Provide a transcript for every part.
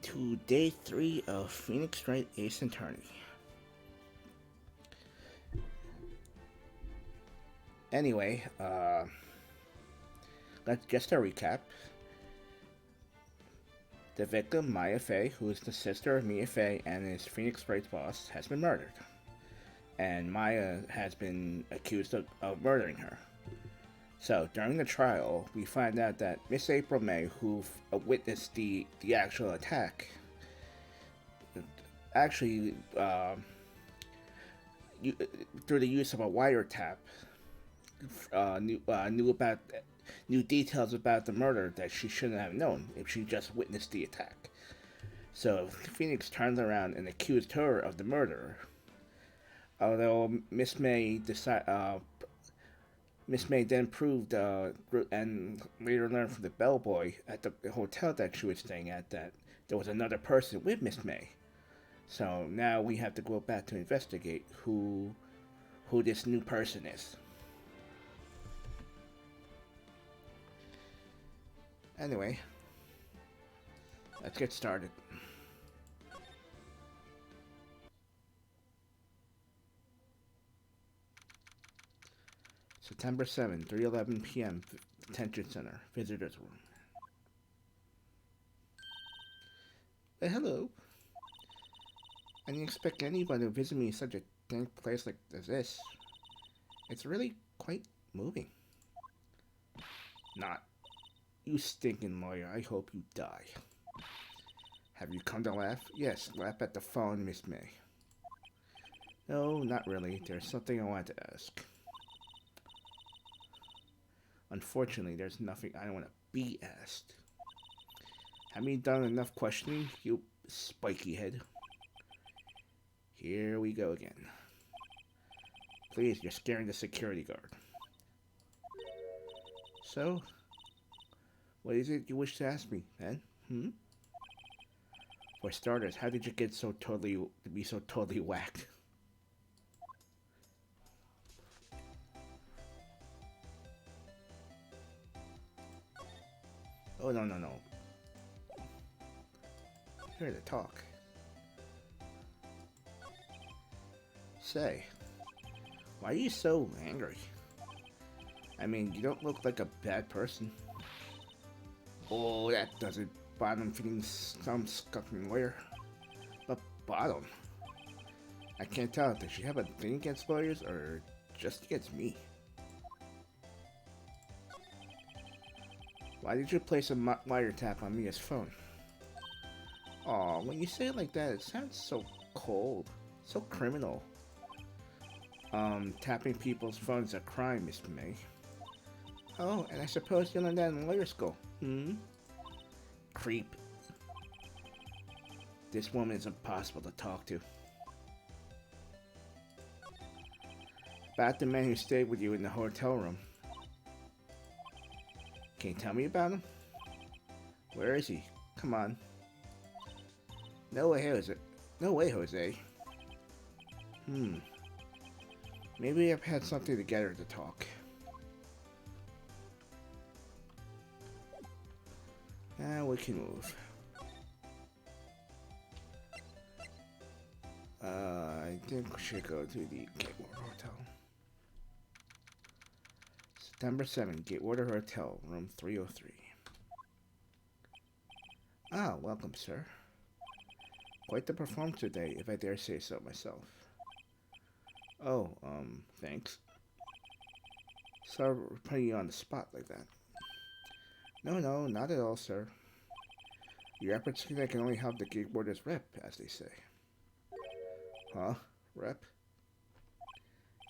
to day 3 of Phoenix Wright Ace Attorney. Anyway, let's just a recap. The victim, Maya Fey, who is the sister of Mia Fey and is Phoenix Wright's boss, has been murdered. And Maya has been accused of murdering her. So, during the trial, we find out that Miss April May, who witnessed the actual attack, actually, through the use of a wiretap, knew details about the murder that she shouldn't have known if she just witnessed the attack. So, Phoenix turns around and accused her of the murder. Although Miss May then proved, and later learned from the bellboy at the hotel that she was staying at, that there was another person with Miss May. So now we have to go back to investigate who this new person is. Anyway, let's get started. September 7, 3:11 p.m. Detention Center, Visitors Room. Hello. I didn't expect anyone to visit me in such a dank place like this. It's really quite moving. Not. You stinking lawyer, I hope you die. Have you come to laugh? Yes, laugh at the phone, Miss May. No, not really. There's something I want to ask. Unfortunately, there's nothing I don't want to be asked. Have you done enough questioning, you spiky head? Here we go again. Please, you're scaring the security guard. So, what is it you wish to ask me, then? For starters, how did you get so totally whacked? Oh, no. Here to talk. Say, why are you so angry? I mean, you don't look like a bad person. Oh, that doesn't bottom feeding some scuffing lawyer. But bottom? I can't tell. Does she have a thing against lawyers or just against me? Why did you place a wiretap on Mia's phone? Aw, when you say it like that, it sounds so cold. So criminal. Tapping people's phones is a crime, Miss May. Oh, and I suppose you learned that in lawyer school. Creep. This woman is impossible to talk to. About the man who stayed with you in the hotel room. Can you tell me about him? Where is he? Come on. No way, Jose. Maybe I've had something together to talk. Now we can move. I think we should go to the Gatewater Hotel. September 7, Gatewater Hotel, room 303. Ah, welcome, sir. Quite the performance today, if I dare say so myself. Oh, thanks. Sorry for putting you on the spot like that. No, not at all, sir. Your efforts can only help the Gatewater's rep, as they say. Huh? Rep?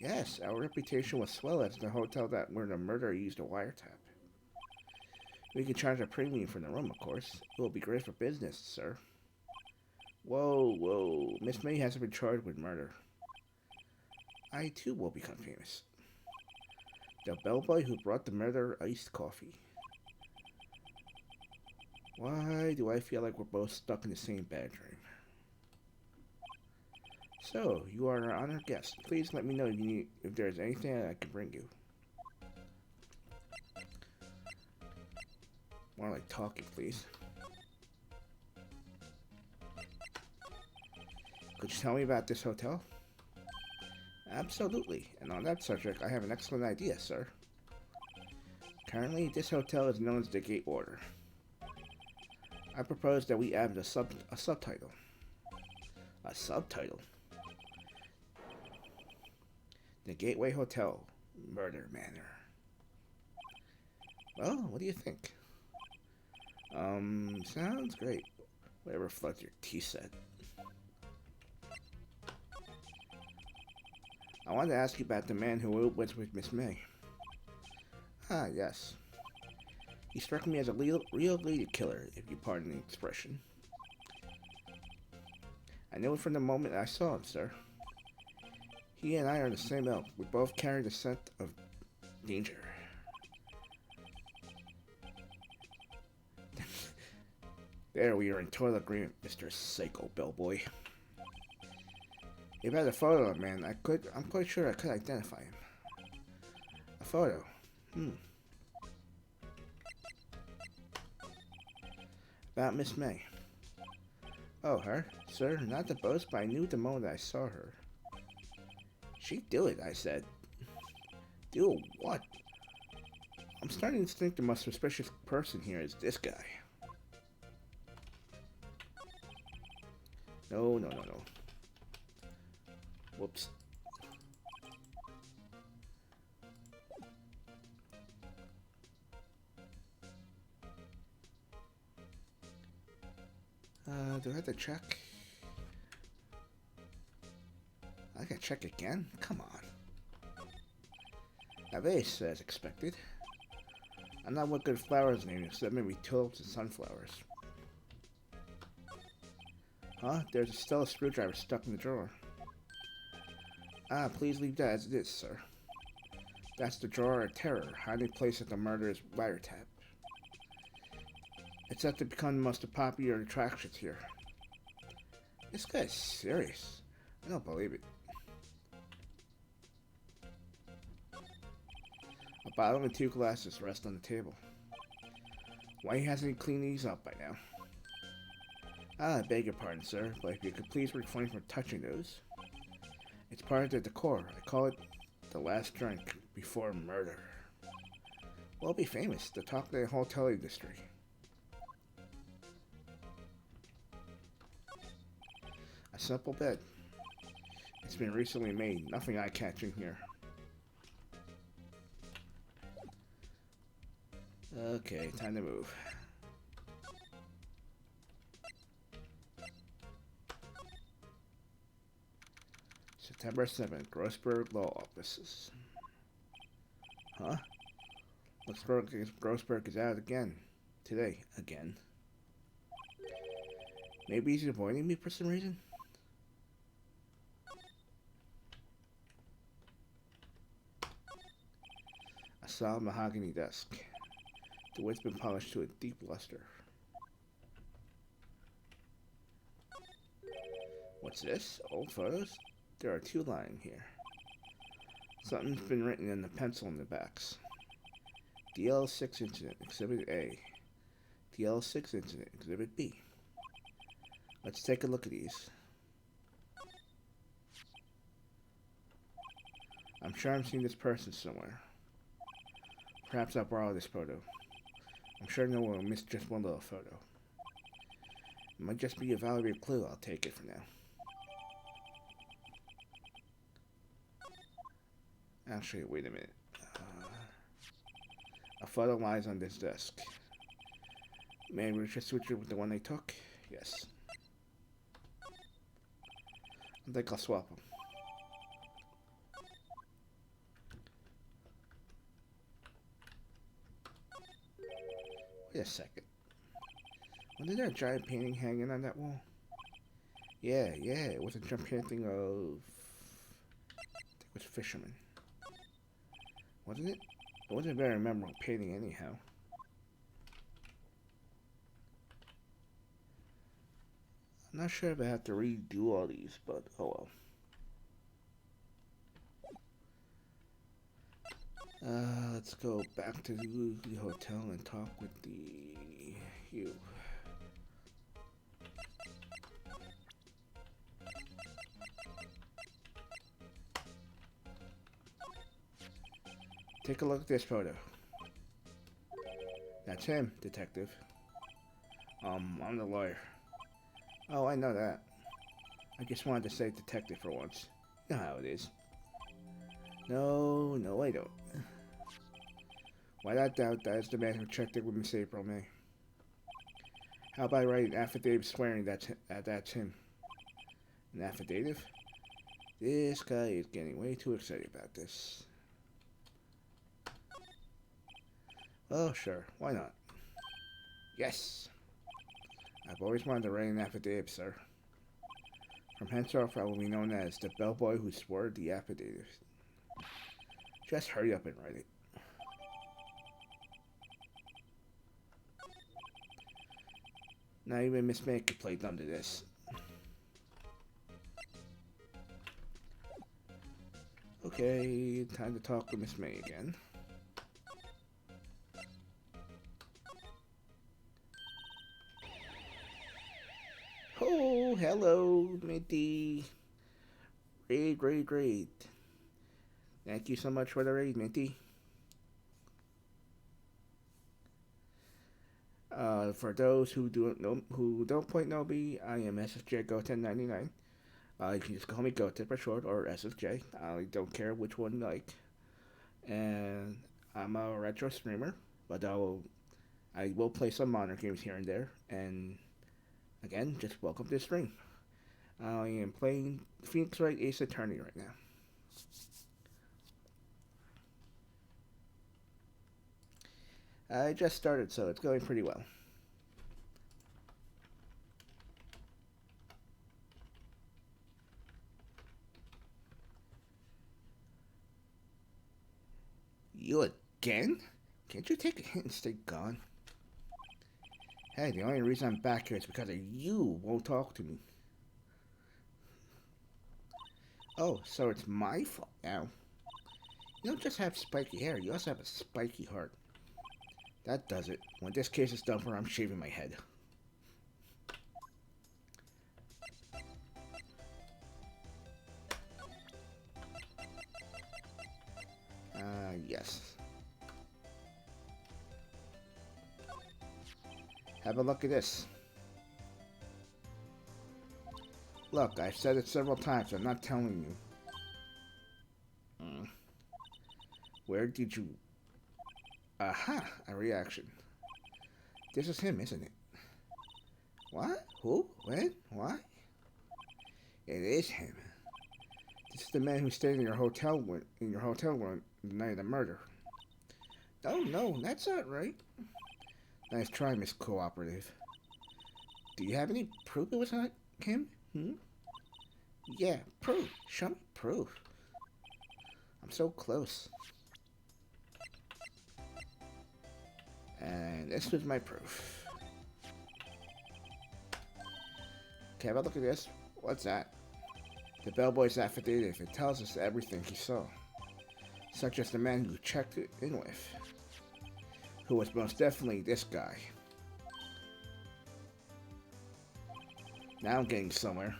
Yes, our reputation was swell as the hotel that where the murderer used a wiretap. We can charge a premium for the room, of course. It will be great for business, sir. Whoa. Miss May hasn't been charged with murder. I, too, will become famous. The bellboy who brought the murderer iced coffee. Why do I feel like we're both stuck in the same bedroom? So, you are our honored guest. Please let me know if there's anything I can bring you. More like talking, please. Could you tell me about this hotel? Absolutely. And on that subject, I have an excellent idea, sir. Currently, this hotel is known as the Gate Order. I propose that we add a subtitle. A subtitle? The Gateway Hotel, Murder Manor. Well, what do you think? Sounds great. Whatever floats your tea set. I wanted to ask you about the man who was with Miss May. Ah, yes. He struck me as a real lady killer, if you pardon the expression. I knew it from the moment I saw him, sir. He and I are the same ilk. We both carry the scent of danger. There, we are in total agreement, Mr. Psycho Bellboy. If I had a photo of a man, I'm quite sure I could identify him. A photo? About Miss May. Oh, her? Sir, not to boast, but I knew the moment I saw her. She'd do it, I said. Do what? I'm starting to think the most suspicious person here is this guy. No. Whoops. Do I have to check? I gotta check again? Come on. A vase, as expected. I'm not what good flowers name except maybe tulips and sunflowers. Huh? There's still a screwdriver stuck in the drawer. Ah, please leave that as it is, sir. That's the drawer of terror, hiding place at the murderer's wiretap. It's set to become the most popular attractions here. This guy's serious. I don't believe it. A bottle and 2 glasses rest on the table. Why hasn't he cleaned these up by now? Ah, I beg your pardon, sir, but if you could please refrain from touching those. It's part of the decor. I call it the last drink before murder. We'll be famous, the talk of the hotel industry. A simple bed. It's been recently made, nothing eye-catching here. Okay, time to move. September 7th, Grossberg Law Offices. Huh? Looks like Grossberg is out again. Today, again. Maybe he's avoiding me for some reason? A solid mahogany desk. The wood's been polished to a deep luster. What's this? Old photos? There are 2 lying here. Something's been written in the pencil in the backs. DL6 Incident, Exhibit A. DL6 Incident, Exhibit B. Let's take a look at these. I'm sure I'm seeing this person somewhere. Perhaps I'll borrow this photo. I'm sure no one will miss just one little photo. It might just be a valuable clue. I'll take it for now. Actually, wait a minute. A photo lies on this desk. May we just switch it with the one they took? Yes. I think I'll swap them. Wait a second. Wasn't there a giant painting hanging on that wall? Yeah, it was a giant painting of... I think it was Fisherman. Wasn't it? It wasn't a very memorable painting anyhow. I'm not sure if I have to redo all these, but oh well. Let's go back to the hotel and talk with the Hugh. Take a look at this photo. That's him, detective. I'm the lawyer. Oh, I know that. I just wanted to say detective for once. You know how it is. No, I don't. Why not doubt that is the man who checked it with Miss April May? How about I write an affidavit swearing that's him? An affidavit? This guy is getting way too excited about this. Oh, sure. Why not? Yes! I've always wanted to write an affidavit, sir. From henceforth, I will be known as the bellboy who swore the affidavit. Just hurry up and write it. Not even Miss May could play dumb to this. Okay, time to talk with Miss May again. Oh, hello, Minty. Great. Thank you so much for the raid, Minty. For those who don't quite know me, I am SFJ Go 1099. You can just call me Goatip for short, or SFJ. I don't care which one you like. And I'm a retro streamer, but I will play some modern games here and there. And again, just welcome to the stream. I am playing Phoenix Wright Ace Attorney right now. I just started, so it's going pretty well. You again? Can't you take a hint and stay gone? Hey, the only reason I'm back here is because of you won't talk to me. Oh, so it's my fault now. You don't just have spiky hair, you also have a spiky heart. That does it. When this case is done for, I'm shaving my head. Yes. Have a look at this. Look, I've said it several times, I'm not telling you. Where did you... Aha! A reaction. This is him, isn't it? What? Who? When? Why? It is him. This is the man who stayed in your hotel room the night of the murder. Oh, no, that's not right. Nice try, Miss Cooperative. Do you have any proof it was not him? Yeah, proof. Show me proof. I'm so close. And this was my proof. Okay, have a look at this. What's that? The bellboy's affidavit. It tells us everything he saw. Such as the man who checked it in with. Who was most definitely this guy. Now I'm getting somewhere.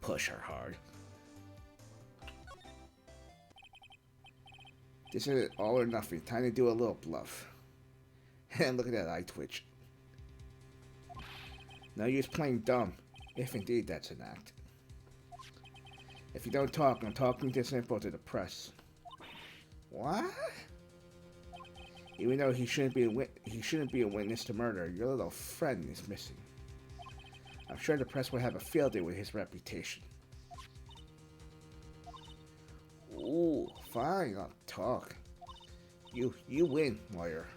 Push her hard. This is it, all or nothing. Time to do a little bluff. And look at that eye twitch. No use playing dumb, if indeed that's an act. If you don't talk, I'm talking this info to the press. What? Even though he shouldn't be a witness to murder, your little friend is missing. I'm sure the press will have a field day with his reputation. Ooh, fine, I'll talk. You win, lawyer.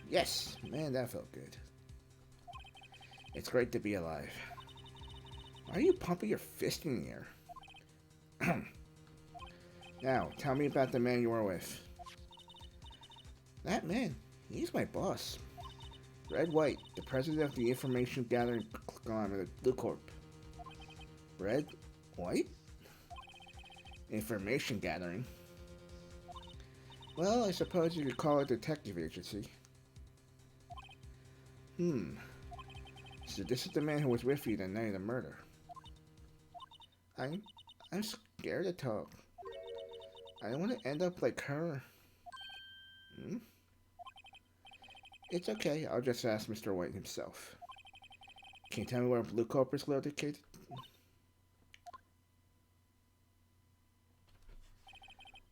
Yes, man, that felt good. It's great to be alive. Why are you pumping your fist in the air? Now, tell me about the man you were with. That man, he's my boss. Wright, the president of the information gathering conglomerate, the Corp. Wright? Information gathering? Well, I suppose you could call it a detective agency. So this is the man who was with you the night of the murder. I'm scared to talk. I don't want to end up like her. Hmm? It's okay. I'll just ask Mr. White himself. Can you tell me where Blue Corp is located?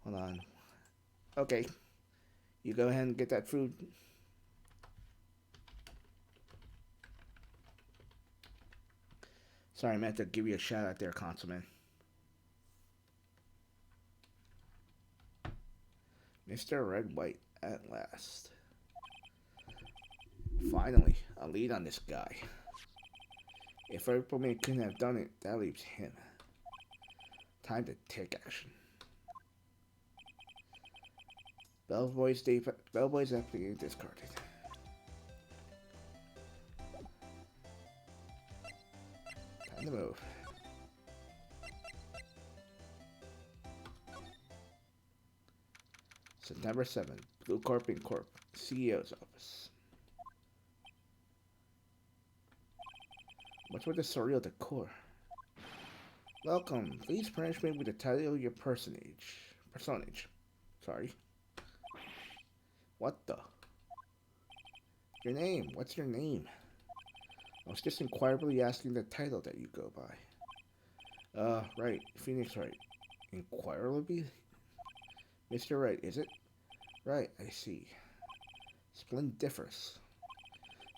Hold on. Okay. You go ahead and get that food. Sorry, I meant to give you a shout out there, Councilman. Mr. Red White, at last. Finally, a lead on this guy. If April May couldn't have done it, that leaves him. Time to take action. Bellboy's application discarded. Time to move. September 7th, Blue Corp Inc. CEO's office. What's with the surreal decor? Welcome. Please furnish me with the title of your personage. Sorry. What the? Your name. What's your name? I was just inquirably asking the title that you go by. Right. Phoenix Wright. Inquirably? Mr. Wright, is it? Right, I see. Splendiferous.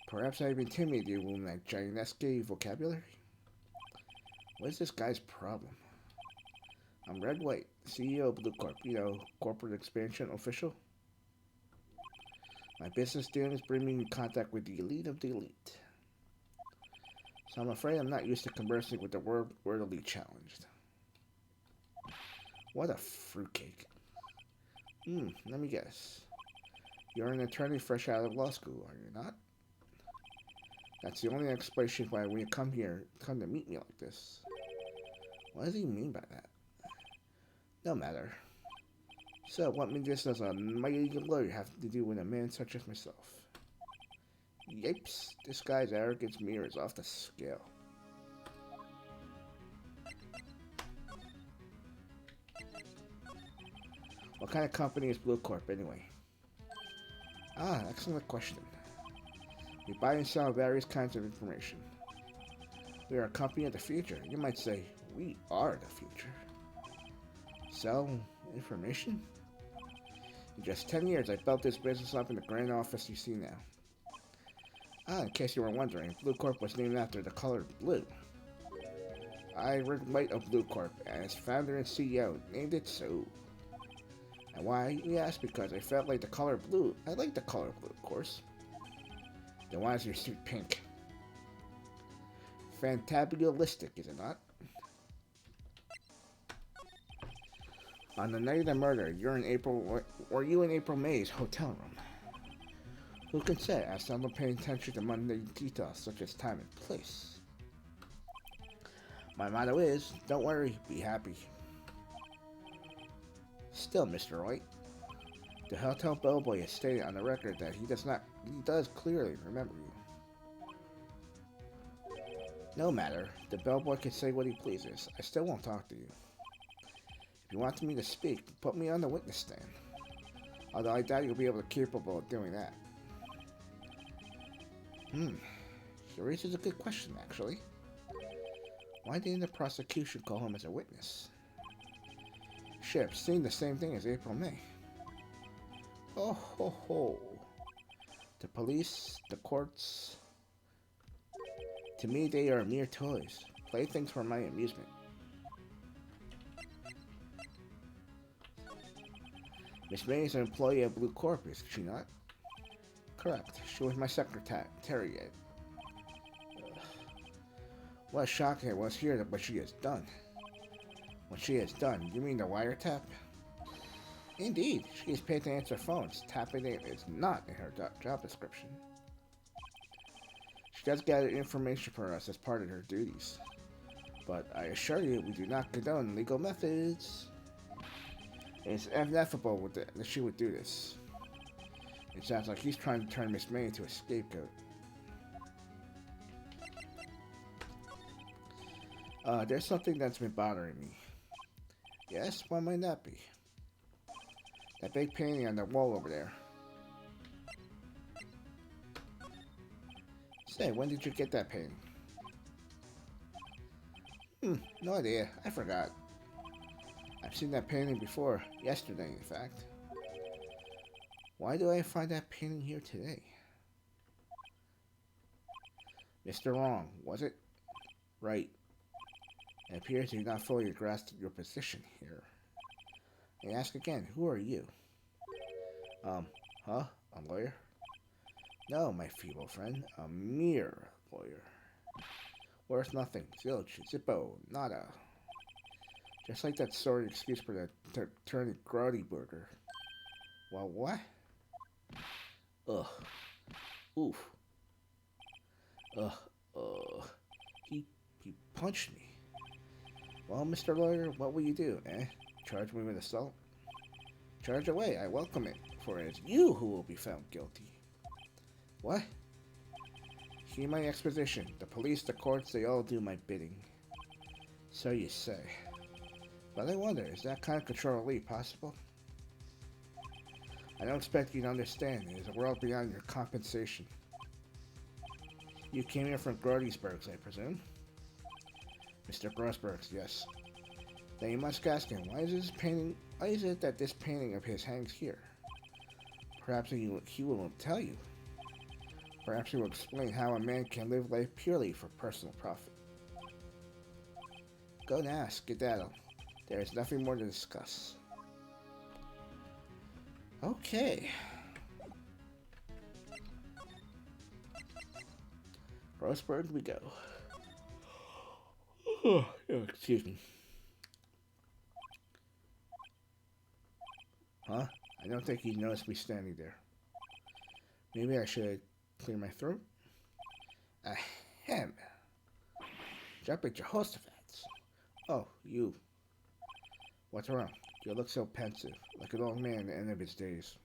Perhaps I've intimidated you with my gigantic vocabulary? What is this guy's problem? I'm Red White, CEO of Blue Corp, corporate expansion official. My business dealings bring me in contact with the elite of the elite. So I'm afraid I'm not used to conversing with the worldly challenged. What a fruitcake. Let me guess. You're an attorney fresh out of law school, are you not? That's the only explanation why we come to meet me like this. What does he mean by that? No matter. So, what does a mighty lawyer have to do with a man such as myself? Yipes, this guy's arrogance mirror is off the scale. What kind of company is Blue Corp, anyway? Excellent question. We buy and sell various kinds of information. We are a company of the future. You might say, we are the future. Sell information? In just 10 years, I built this business up in the grand office you see now. In case you were wondering, Blue Corp was named after the color blue. I, Red White of Blue Corp, as founder and CEO, named it so. And why, you ask? Because I felt like the color blue. I like the color blue, of course. Then why is your suit pink? Fantabulistic, is it not? On the night of the murder, were you in April May's hotel room? Who can say? I still don't pay attention to mundane details such as time and place. My motto is, don't worry, be happy. Still, Mr. Wright, the hotel bellboy has stated on the record that he does clearly remember you. No matter, the bellboy can say what he pleases. I still won't talk to you. If you want me to speak, put me on the witness stand. Although I doubt you'll be capable of doing that. She raises a good question, actually. Why didn't the prosecution call him as a witness? Ship, seeing the same thing as April May. Oh ho ho. The police, the courts. To me, they are mere toys. Playthings for my amusement. Miss May is an employee of Blue Corp, is she not? Correct. She was my secretary. What a shock it was here what she has done. What she has done? You mean the wiretap? Indeed, she is paid to answer phones. Tapping it is not in her job description. She does gather information for us as part of her duties. But I assure you, we do not condone legal methods. It's ineffable that she would do this. It sounds like he's trying to turn Miss May into a scapegoat. There's something that's been bothering me. Yes, what might that be? That big painting on the wall over there. Say, when did you get that painting? No idea. I forgot. I've seen that painting before. Yesterday, in fact. Why do I find that painting here today? Mr. Wrong, was it? Right. It appears you've not fully grasped your position here. I ask again, who are you? Huh? A lawyer? No, my feeble friend. A mere lawyer. Worth nothing. Zilch. Zippo. Nada. Just like that sorry excuse for the attorney Grody burger. Well, what? Ugh. Oof. Ugh. He punched me. Well, Mr. Lawyer, what will you do, eh? Charge me with assault? Charge away, I welcome it, for it is you who will be found guilty. What? Hear my exposition. The police, the courts, they all do my bidding. So you say. But I wonder, is that kind of control really possible? I don't expect you to understand. It is a world beyond your compensation. You came here from Grodysburg's, I presume? Mr. Grossberg's, yes. Then you must ask him, why is it that this painting of his hangs here? Perhaps he will tell you. Perhaps he will explain how a man can live life purely for personal profit. Go now, skedaddle. There is nothing more to discuss. Okay. Grossberg we go. Oh, excuse me. Huh? I don't think he noticed me standing there. Maybe I should clear my throat? Ahem. Jumping Jehoshaphat's. Oh, you. What's wrong? You look so pensive, like an old man at the end of his days.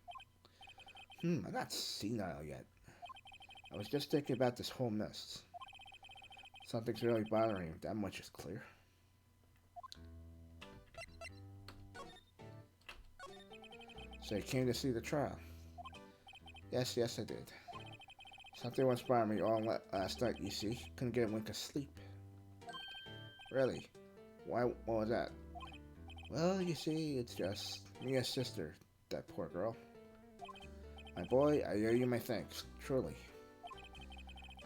I'm not senile yet. I was just thinking about this whole mess. Something's really bothering him, that much is clear. So you came to see the trial? Yes, I did. Something was bothering me all last night, you see. Couldn't get a wink of sleep. Really? Why? What was that? Well, you see, it's just Mia's sister, that poor girl. My boy, I owe you my thanks, truly.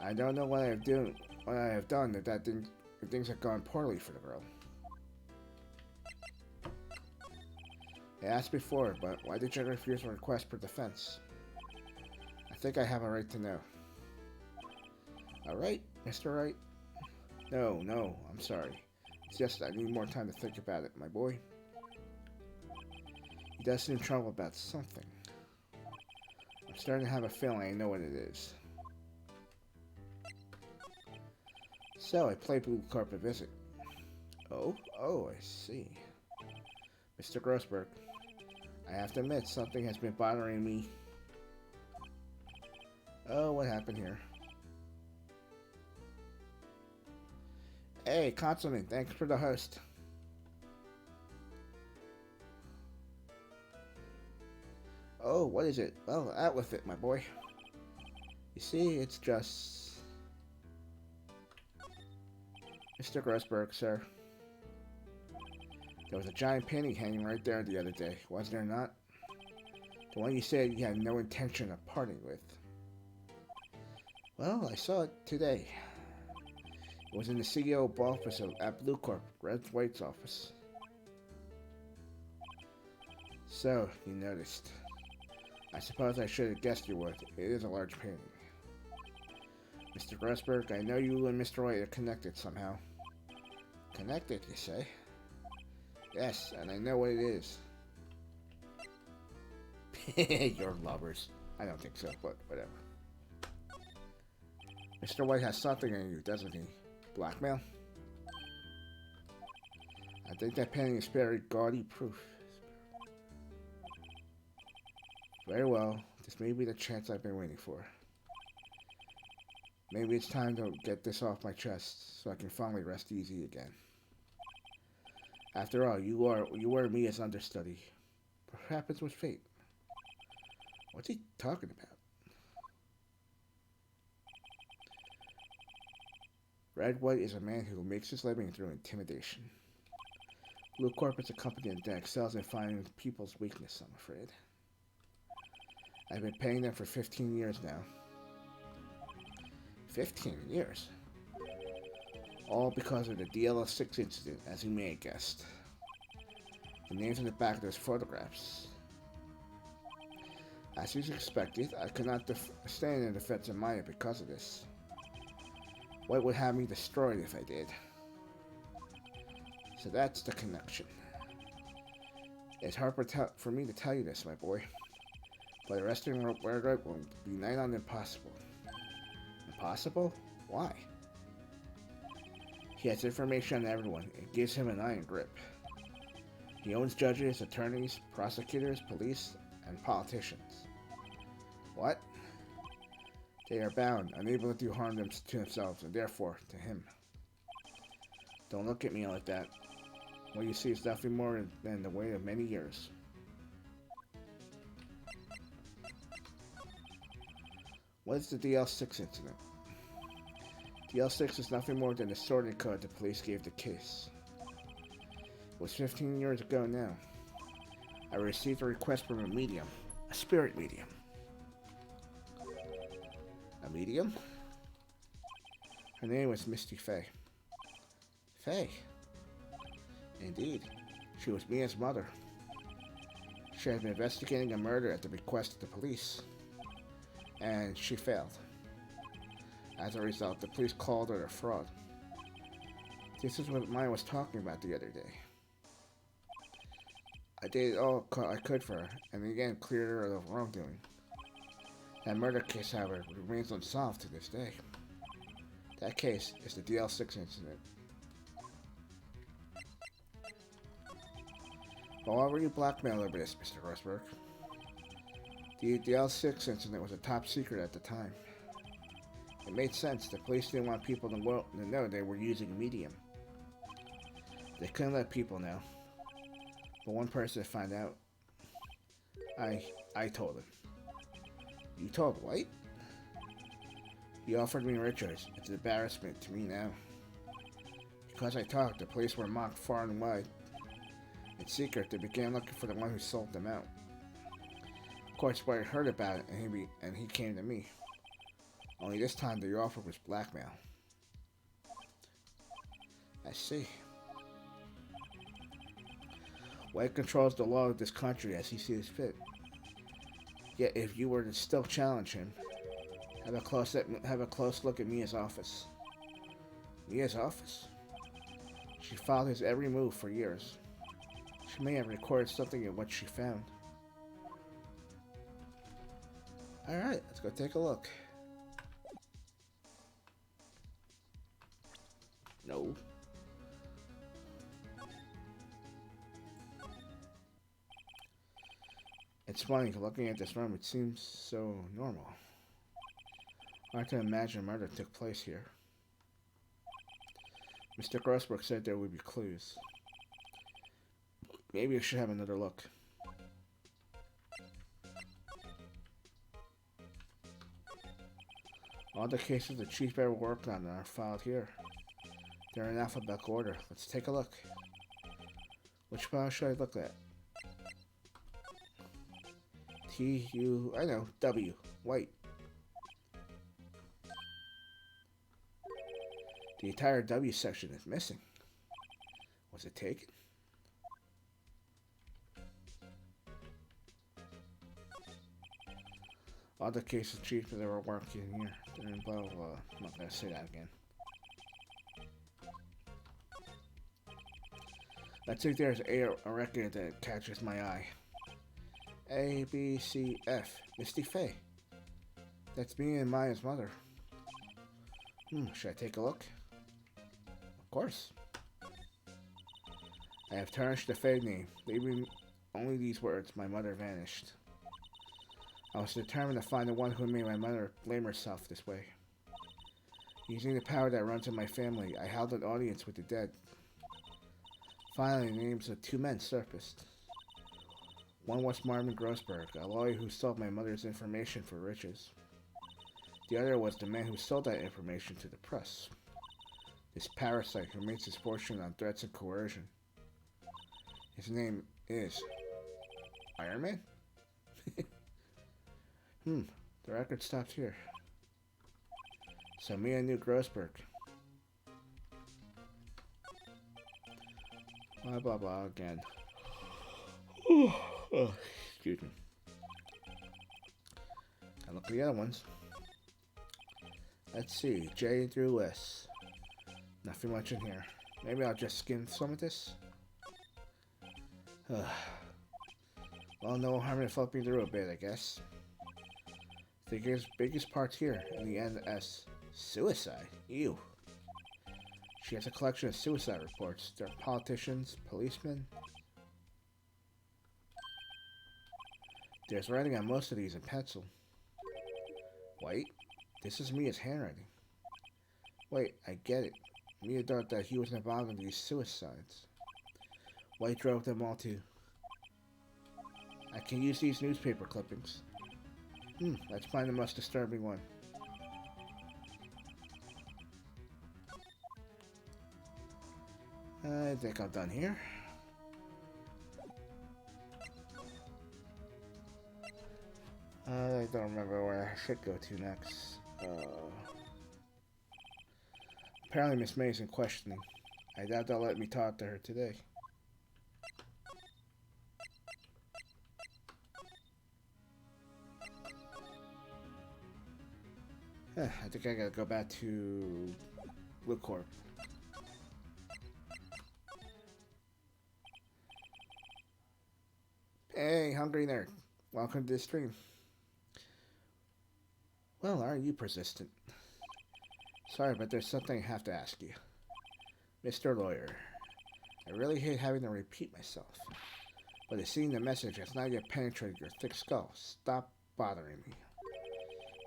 I don't know what I have done if things have gone poorly for the girl. I asked before, but why did you refuse a request for defense? I think I have a right to know. A right, Mr. Wright? No, I'm sorry. It's just I need more time to think about it, my boy. He does seem trouble about something. I'm starting to have a feeling I know what it is. So, I played Blue Carpet Visit. Oh, I see. Mr. Grossberg, I have to admit, something has been bothering me. Oh, what happened here? Hey, Councilman, thanks for the host. Oh, what is it? Well, out with it, my boy. You see, it's just... Mr. Grossberg, sir. There was a giant painting hanging right there the other day, was there not? The one you said you had no intention of parting with. Well, I saw it today. It was in the CEO office at Blue Corp, Red White's office. So, you noticed. I suppose I should have guessed you would. It is a large painting. Mr. Grossberg, I know you and Mr. White are connected somehow. Connected, you say? Yes, and I know what it is. You're lovers. I don't think so, but whatever. Mr. White has something on you, doesn't he? Blackmail? I think that painting is very gaudy proof. Very well. This may be the chance I've been waiting for. Maybe it's time to get this off my chest so I can finally rest easy again. After all, you were me as understudy. What happens with fate? What's he talking about? Red White is a man who makes his living through intimidation. Blue Corp is a company that excels in finding people's weakness, I'm afraid. I've been paying them for 15 years now. 15 years? All because of the DL6 incident, as you may have guessed. The names on the back of those photographs. As you expected, I could not stand in defense of Maya because of this. White would have me destroyed if I did. So that's the connection. It's hard for me to tell you this, my boy. But arresting Wright will be nigh on impossible. Impossible? Why? He has information on everyone. It gives him an iron grip. He owns judges, attorneys, prosecutors, police, and politicians. What? They are bound, unable to do harm to themselves, and therefore to him. Don't look at me like that. What you see is nothing more than the weight of many years. What is the DL6 incident? DL6 is nothing more than the sorting code the police gave the case. It was 15 years ago now. I received a request from a medium, a spirit medium. A medium? Her name was Misty Fay. Fay? Indeed. She was Mia's mother. She had been investigating a murder at the request of the police. And she failed. As a result, the police called her a fraud. This is what Maya was talking about the other day. I did all I could for her, and again cleared her of wrongdoing. That murder case, however, remains unsolved to this day. That case is the DL6 incident. But why were you blackmailed over this, Mr. Rosberg? The DL6 incident was a top secret at the time. It made sense. The police didn't want people to know they were using a medium. They couldn't let people know. But one person found out. I told him. You told White? He offered me riches. It's an embarrassment to me now. Because I talked, the police were mocked far and wide. In secret, they began looking for the one who sold them out. Of course, White heard about it, and he came to me. Only this time, the offer was blackmail. I see. White controls the law of this country as he sees fit. Yet, if you were to still challenge him, have a close look at Mia's office. Mia's office? She followed his every move for years. She may have recorded something of what she found. Alright, let's go take a look. No. It's funny, looking at this room, it seems so normal. Hard to imagine murder took place here. Mr. Grossberg said there would be clues. Maybe I should have another look. All the cases the chief ever worked on are filed here. They're in alphabetical order. Let's take a look. Which file should I look at? I know, W, White. The entire W section is missing. Was it taken? All the cases chief has ever worked in here. They're in blah blah blah. I'm not gonna say that again. Let's see if there's a record that catches my eye. A, B, C, F. Misty Fay. That's me and Maya's mother. Should I take a look? Of course. I have tarnished the Fay name. Leaving only these words, my mother vanished. I was determined to find the one who made my mother blame herself this way. Using the power that runs in my family, I held an audience with the dead. Finally, the names of two men surfaced. One was Marvin Grossberg, a lawyer who sold my mother's information for riches. The other was the man who sold that information to the press. This parasite who makes his fortune on threats and coercion. His name is Iron Man? The record stops here. So Mia knew Grossberg. Blah blah blah again. Excuse me. I look at the other ones. Let's see, J through S. Nothing much in here. Maybe I'll just skim some of this. Well, no harm in flipping through a bit, I guess. The biggest parts here, in the end, S. Suicide? Ew. She has a collection of suicide reports. There are politicians, policemen. There's writing on most of these in pencil. Wait, this is Mia's handwriting. Wait, I get it. Mia thought that he was involved in these suicides. White drove them all to... I can use these newspaper clippings. Let's find the most disturbing one. I think I'm done here. I don't remember where I should go to next. Apparently Miss May's in questioning. I doubt they'll let me talk to her today. I think I gotta go back to Blue Corp. Hey, hungry nerd. Welcome to the stream. Well, aren't you persistent? Sorry, but there's something I have to ask you. Mr. Lawyer, I really hate having to repeat myself, but it seems the message has not yet penetrated your thick skull. Stop bothering me.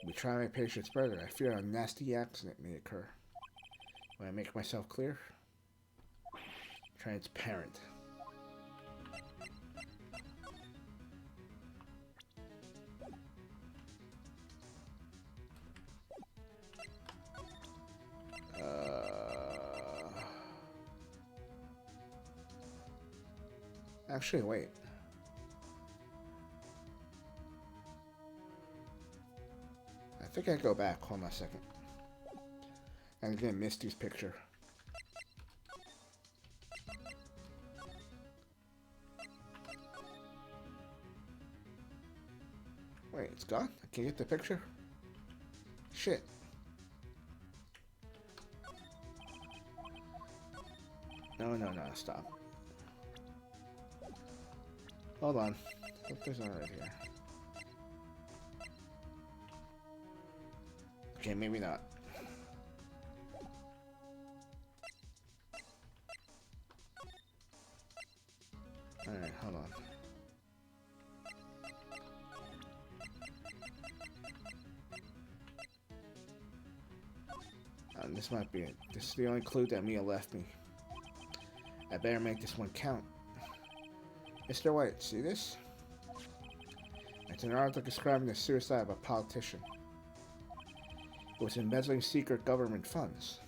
If we try my patience further, I fear a nasty accident may occur. Will I make myself clear? Transparent. Actually, wait. I think I go back. Hold on a second. I'm gonna miss this picture. Wait, it's gone? I can't get the picture? Shit. No, stop. Hold on. There's one right here. Okay, maybe not. Alright, hold on. This might be it. This is the only clue that Mia left me. I better make this one count. Mr. White, see this? It's an article describing the suicide of a politician. It was embezzling secret government funds.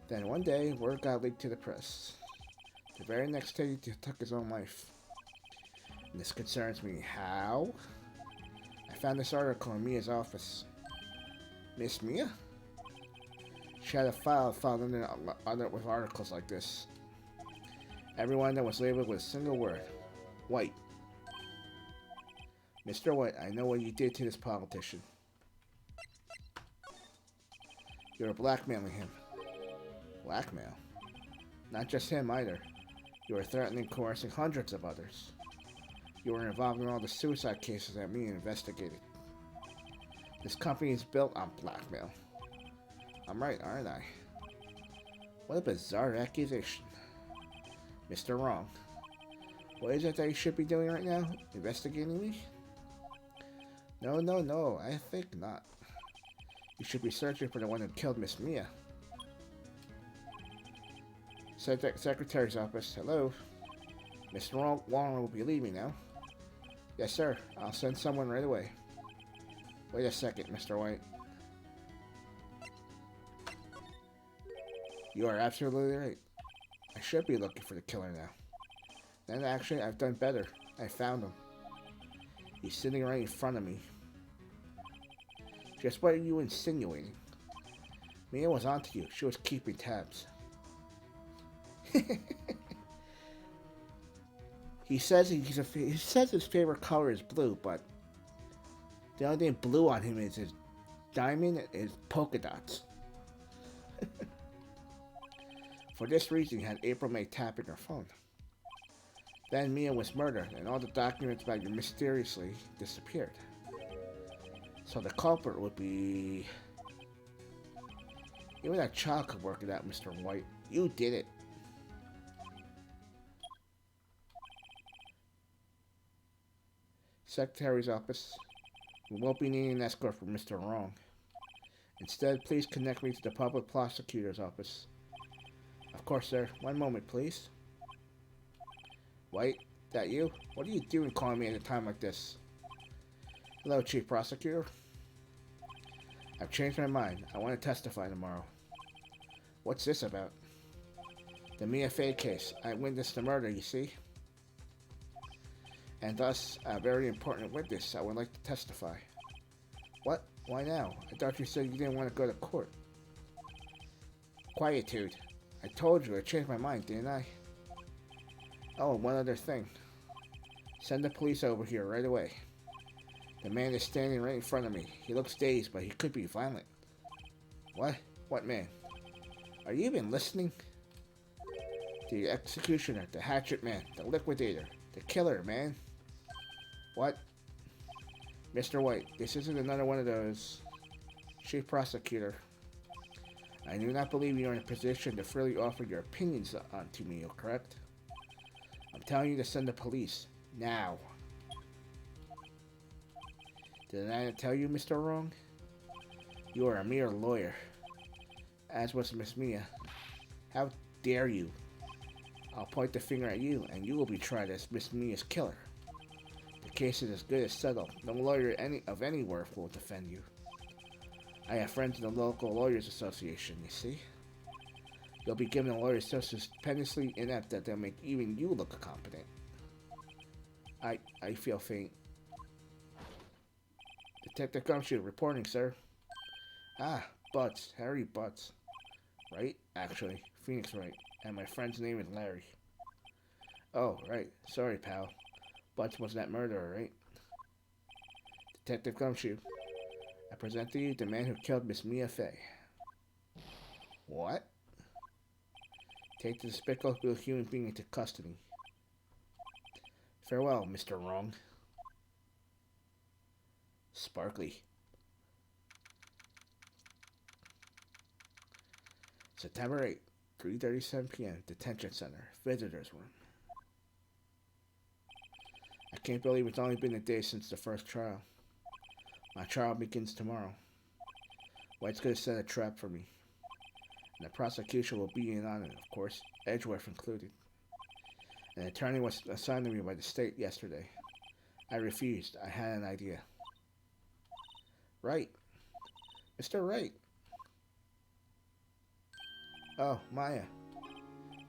Then one day, word got leaked to the press. The very next day, he took his own life. And this concerns me. How? I found this article in Mia's office. Miss Mia? She had a file filed under with articles like this. Every one that was labeled with a single word. White. Mr. White, I know what you did to this politician. You were blackmailing him. Blackmail? Not just him either. You were threatening and coercing hundreds of others. You were involved in all the suicide cases that me investigated. This company is built on blackmail. I'm right, aren't I? What a bizarre accusation. Mr. Wrong. What is it that you should be doing right now? Investigating me? No, I think not. You should be searching for the one who killed Miss Mia. Secretary's office. Hello. Mr. Wrong will be leaving now. Yes, sir. I'll send someone right away. Wait a second, Mr. White. You are absolutely right. I should be looking for the killer now. Then actually, I've done better. I found him. He's sitting right in front of me. Just what are you insinuating? Mia was onto you. She was keeping tabs. He says he says his favorite color is blue, but the only thing blue on him is his diamond and his polka dots. For this reason, he had April May tapping her phone. Then Mia was murdered, and all the documents about you mysteriously disappeared. So the culprit would be... Even that child could work it out, Mr. White. You did it. Secretary's office. We won't be needing an escort for Mr. Wrong. Instead, please connect me to the public prosecutor's office. Of course, sir. One moment, please. White, that you? What are you doing calling me at a time like this? Hello, Chief Prosecutor. I've changed my mind. I want to testify tomorrow. What's this about? The Mia Fey case. I witnessed the murder, you see? And thus, a very important witness. I would like to testify. What? Why now? I thought you said you didn't want to go to court. Quietude. I told you I changed my mind, didn't I? Oh, one other thing. Send the police over here right away. The man is standing right in front of me. He looks dazed, but he could be violent. What? What man? Are you even listening? The executioner, the hatchet man, the liquidator, the killer, man. What? Mr. White, this isn't another one of those. Chief Prosecutor, I do not believe you are in a position to freely offer your opinions onto me, correct? I'm telling you to send the police. Now. Did I not tell you, Mr. Wrong? You are a mere lawyer. As was Miss Mia. How dare you? I'll point the finger at you, and you will be tried as Miss Mia's killer. The case is as good as settled. No lawyer of any worth will defend you. I have friends in the local lawyers association, you see? You'll be given a lawyer so stupendously inept that they'll make even you look competent. I feel faint. Detective Gumshoe reporting, sir. Ah, Butts. Harry Butts. Right? Actually, Phoenix Wright. And my friend's name is Larry. Oh, right. Sorry, pal. Butts was that murderer, right? Detective Gumshoe. I present to you the man who killed Miss Mia Fey. What? Take the despicable human being into custody. Farewell, Mr. Wrong. Sparkly. September 8th, 3:37 p.m. Detention Center, Visitors Room. I can't believe it's only been a day since the first trial. My trial begins tomorrow. White's going to set a trap for me. And the prosecution will be in on it, of course, Edgeworth included. An attorney was assigned to me by the state yesterday. I refused. I had an idea. Wright. Mr. Wright. Oh, Maya.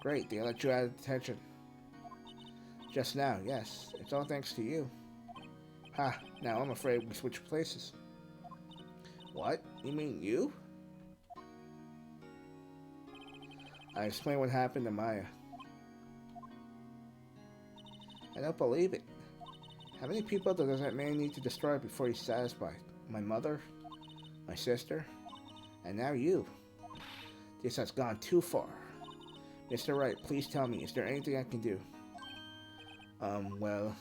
Great, they let you out of detention. Just now, yes. It's all thanks to you. Ha, now I'm afraid we switch places. What? You mean you? I explained what happened to Maya. I don't believe it. How many people does that man need to destroy before he's satisfied? My mother? My sister? And now you. This has gone too far. Mr. Wright, please tell me, is there anything I can do? Well...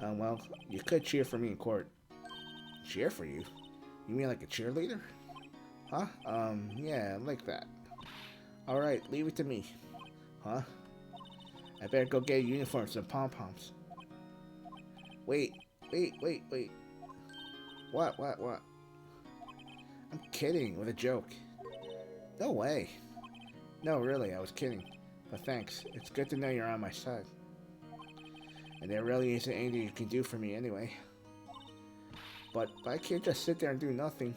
well, you could cheer for me in court. Cheer for you? You mean like a cheerleader? Huh? Yeah, like that. Alright, leave it to me. Huh? I better go get a uniform and some pom-poms. Wait. What? I'm kidding, with a joke. No way. No, really, I was kidding. But thanks. It's good to know you're on my side. And there really isn't anything you can do for me anyway. But I can't just sit there and do nothing.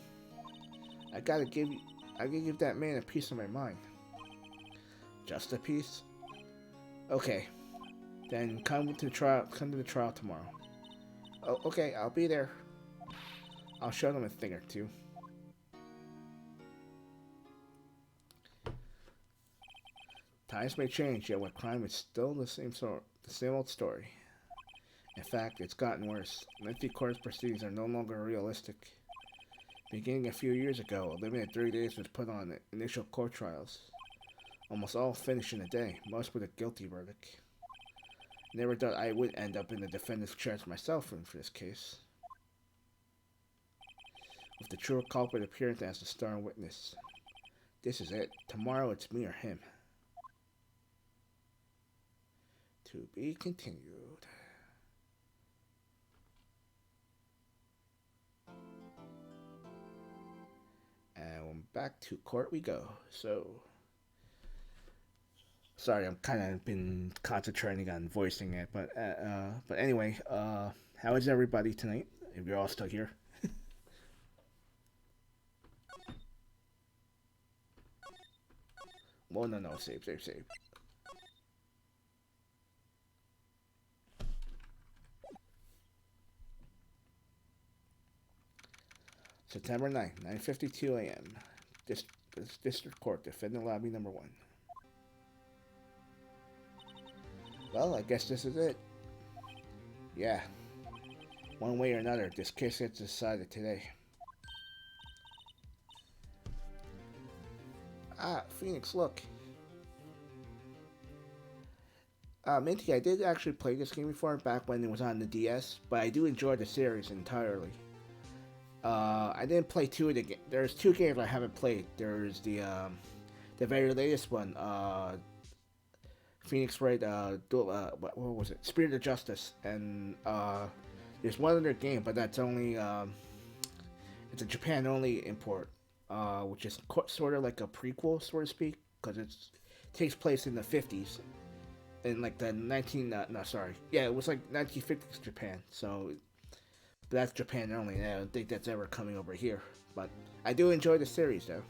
I gotta give that man a piece of my mind. Just a piece? Okay. Then come to the trial tomorrow. Oh, okay, I'll be there. I'll show them a thing or two. Times may change, yet what crime is still the same old story. In fact, it's gotten worse. Lengthy court proceedings are no longer realistic. Beginning a few years ago, a limited 3 days was put on initial court trials. Almost all finished in a day, most with a guilty verdict. Never thought I would end up in the defendant's chair myself for this case. With the true culprit appearing as the star witness. This is it. Tomorrow it's me or him. To be continued. And back to court we go. So, sorry, I'm kind of been concentrating on voicing it, but anyway, how is everybody tonight? If you're all still here. Well, no, save. September 9th, 9:52 a.m. District Court, Defendant Lobby number 1. Well, I guess this is it. Yeah. One way or another, this case gets decided today. Ah, Phoenix, look. Minty, I did actually play this game before, back when it was on the DS, but I do enjoy the series entirely. I didn't play 2 of the games. There's 2 games I haven't played. There's the very latest one, Phoenix Wright, what was it? Spirit of Justice, and there's one other game, but that's only it's a Japan only import, which is sort of like a prequel, so to speak, because it takes place in the 50s, in like the it was like 1950s Japan. So. But that's Japan only, and I don't think that's ever coming over here. But I do enjoy the series, though.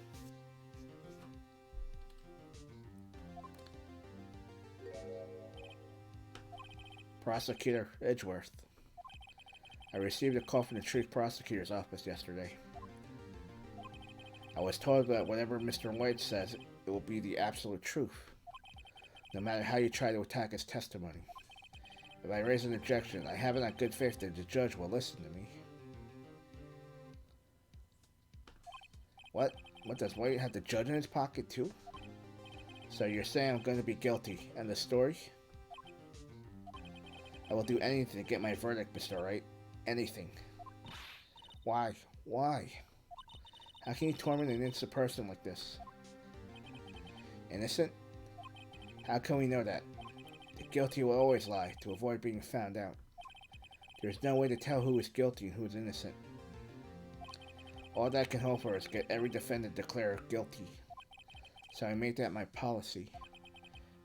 Prosecutor Edgeworth. I received a call from the chief prosecutor's office yesterday. I was told that whatever Mr. White says, it will be the absolute truth, no matter how you try to attack his testimony. If I raise an objection, I have it on good faith that the judge will listen to me. What? What, does White have the judge in his pocket too? So you're saying I'm going to be guilty, and the story? I will do anything to get my verdict, Mr. Wright. Anything. Why? Why? How can you torment an innocent person like this? Innocent? How can we know that? The guilty will always lie to avoid being found out. There's no way to tell who is guilty and who is innocent. All that I can hope for is get every defendant declared guilty. So I made that my policy.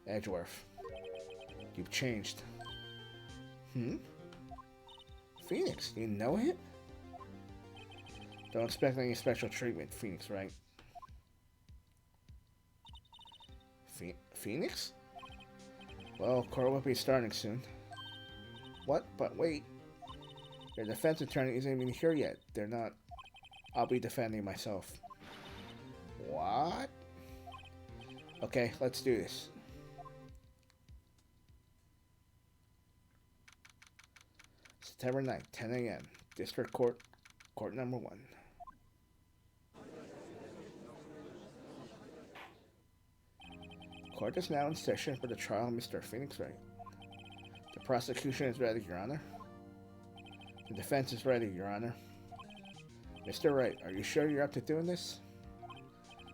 Edgeworth, you've changed. Phoenix, you know him? Don't expect any special treatment, Phoenix, right? Phoenix? Well, court will be starting soon. What? But wait. Your defense attorney isn't even here yet. They're not. I'll be defending myself. What? Okay, let's do this. September 9th, 10 a.m. District Court, Court number 1. Court is now in session for the trial of Mr. Phoenix Wright. The prosecution is ready, Your Honor. The defense is ready, Your Honor. Mr. Wright, are you sure you're up to doing this?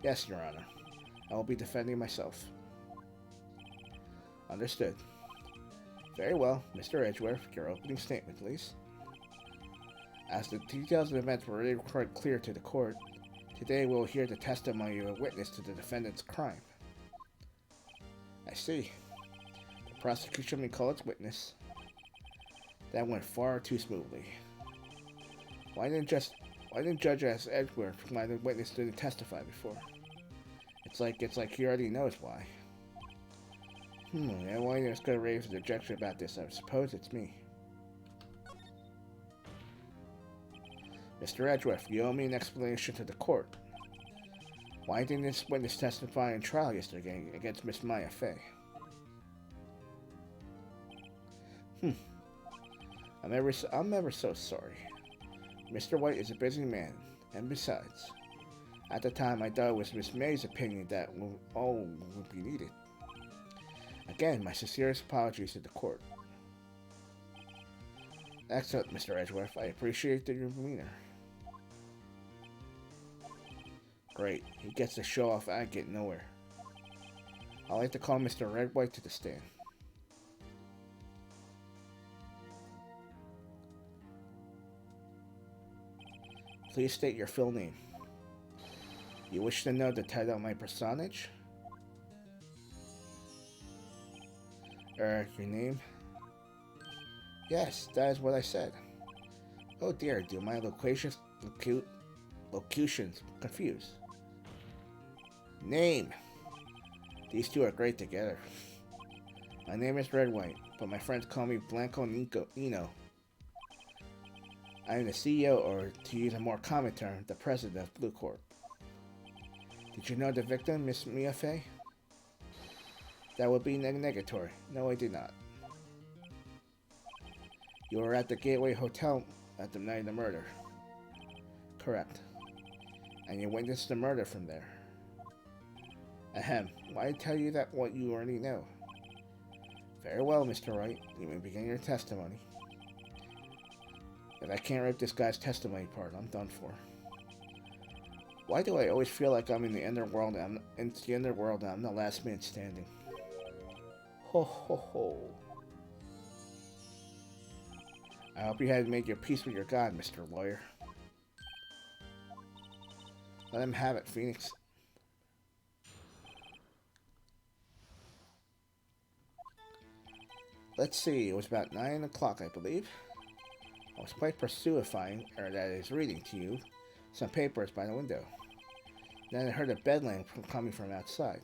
Yes, Your Honor. I will be defending myself. Understood. Very well, Mr. Edgeworth, your opening statement, please. As the details of the events were already quite clear to the court, Today we'll hear the testimony of a witness to the defendant's crime. I see. The prosecution may call its witness. That went far too smoothly. Why didn't Judge ask Edward why the witness didn't testify before? It's like he already knows why. Anyone that's gonna raise an objection about this, I suppose it's me. Mr. Edgeworth, you owe me an explanation to the court. Why didn't this witness testify in trial yesterday against Miss Maya Fey? I'm ever so sorry. Mr. White is a busy man, and besides, at the time I thought it was Miss May's opinion that all would be needed. Again, my sincerest apologies to the court. Excellent, Mr. Edgeworth. I appreciate your demeanor. Great. He gets to show off, I get nowhere. I'd like to call Mr. Redwhite to the stand. Please state your full name. You wish to know the title of my personage? Your name? Yes, that is what I said. Oh dear, do my locutions confuse? Name! These two are great together. My name is Redwhite, but my friends call me Blanco Nino. I am the CEO, or to use a more common term, the president of Blue Corp. Did you know the victim, Miss Mia Fey? That would be negatory. No, I did not. You were at the Gateway Hotel at the night of the murder. Correct. And you witnessed the murder from there. Ahem. Why tell you that what you already know? Very well, Mr. Wright. You may begin your testimony. If I can't rip this guy's testimony part, I'm done for. Why do I always feel like I'm in the underworld and I'm the last man standing? Ho ho ho. I hope you had made your peace with your god, Mr. Lawyer. Let him have it, Phoenix. Let's see, it was about 9 o'clock, I believe. I was quite pursuifying, or that is, reading to you some papers by the window. Then I heard a bedlam coming from outside.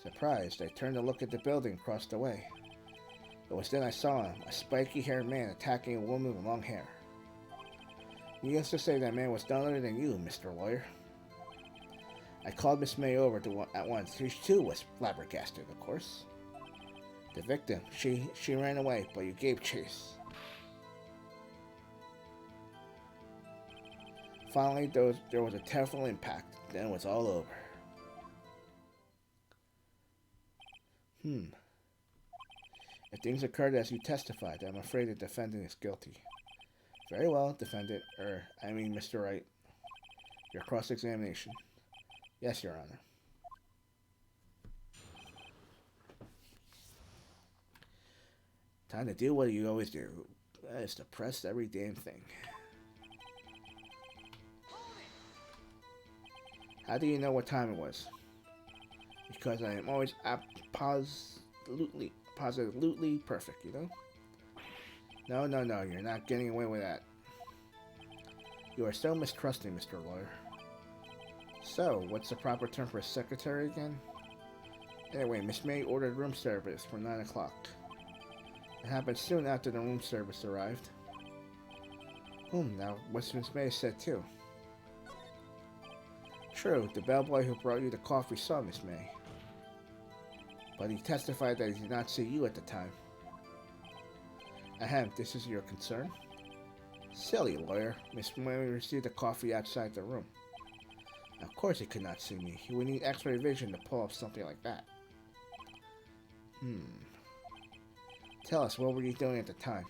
Surprised, I turned to look at the building across the way. It was then I saw him, a spiky-haired man attacking a woman with long hair. Needless to say, that man was none other than you, Mr. Lawyer. I called Miss May over at once. She too was flabbergasted, of course. The victim, she ran away, but you gave chase. Finally, there was a terrible impact. Then it was all over. If things occurred as you testified, I'm afraid the defendant is guilty. Very well, defendant, Mr. Wright. Your cross-examination. Yes, Your Honor. Time to do what you always do. That is to press every damn thing. How do you know what time it was? Because I am always positively perfect, you know? No, you're not getting away with that. You are so mistrusting, Mr. Lawyer. So, what's the proper term for a secretary again? Anyway, Miss May ordered room service for 9 o'clock. It happened soon after the room service arrived. Now, what's Miss May said too? True, the bellboy who brought you the coffee saw Miss May. But he testified that he did not see you at the time. Ahem, this is your concern? Silly lawyer. Miss May received the coffee outside the room. Of course he could not see me. He would need X-ray vision to pull off something like that. Tell us, what were you doing at the time?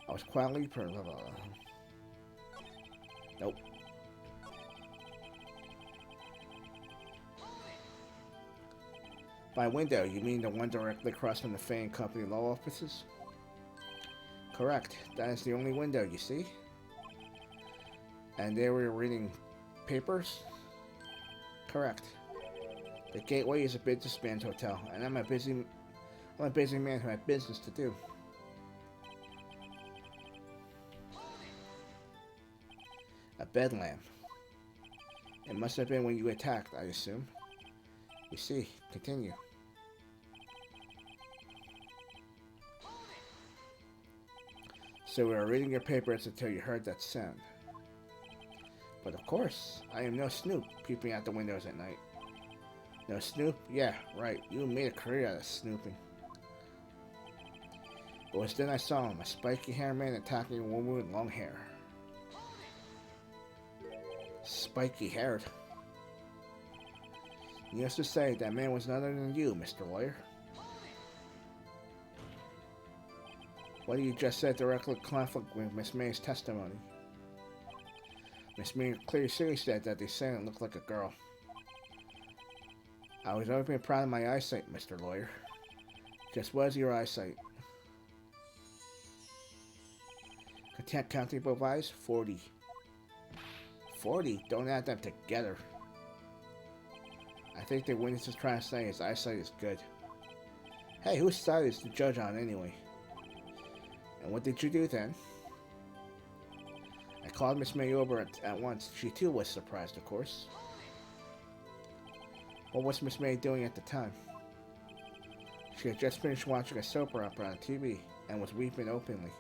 I was quietly Nope. By window, you mean the one directly across from the Fane Company law offices? Correct. That is the only window, you see? And they were reading papers? Correct. The Gateway is a businessman's hotel, and I'm a busy man who had business to do. A bed lamp. It must have been when you attacked, I assume. You see, continue. So we were reading your papers until you heard that sound. But of course, I am no snoop peeping out the windows at night. No snoop? Yeah, right. You made a career out of snooping. It was then I saw him, a spiky haired man attacking a woman with long hair. Spiky haired? Needless to say, that man was none other than you, Mr. Lawyer. What you just said directly conflict with Miss May's testimony. Miss May clearly said that the assailant looked like a girl. I was always been proud of my eyesight, Mr. Lawyer. Just what is your eyesight? Can't counting both eyes? 40. 40? Don't add them together. I think the witness is trying to say his eyesight is good. Hey, whose side is the judge on anyway? And what did you do then? I called Miss May over at once. She too was surprised, of course. What was Miss May doing at the time? She had just finished watching a soap opera on TV and was weeping openly.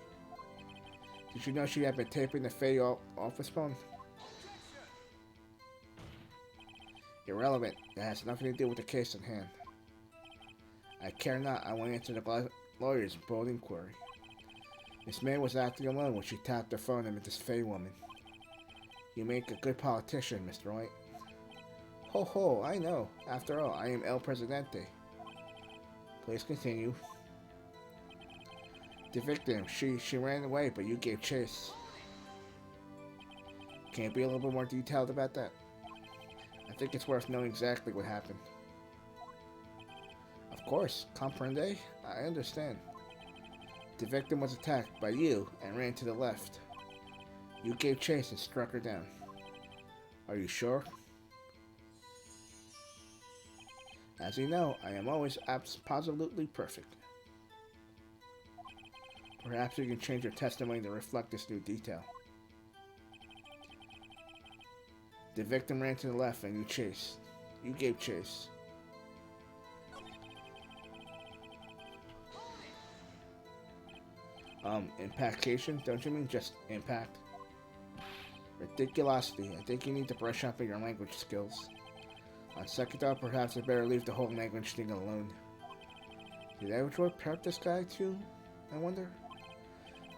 Did you know she had been taping the Faye office phone? Irrelevant. That has nothing to do with the case at hand. I care not. I won't answer the lawyer's bold inquiry. Miss May was acting alone when she tapped her phone and met this Faye woman. You make a good politician, Mr. Wright. Ho ho, I know. After all, I am El Presidente. Please continue. The victim, she ran away, but you gave chase. Can you be a little bit more detailed about that? I think it's worth knowing exactly what happened. Of course, comprende? I understand. The victim was attacked by you and ran to the left. You gave chase and struck her down. Are you sure? As you know, I am always absolutely perfect. Perhaps you can change your testimony to reflect this new detail. The victim ran to the left and you chased. You gave chase. Impactation? Don't you mean just impact? Ridiculosity. I think you need to brush up on your language skills. On second thought, perhaps I better leave the whole language thing alone. Did I ever prep this guy too? I wonder?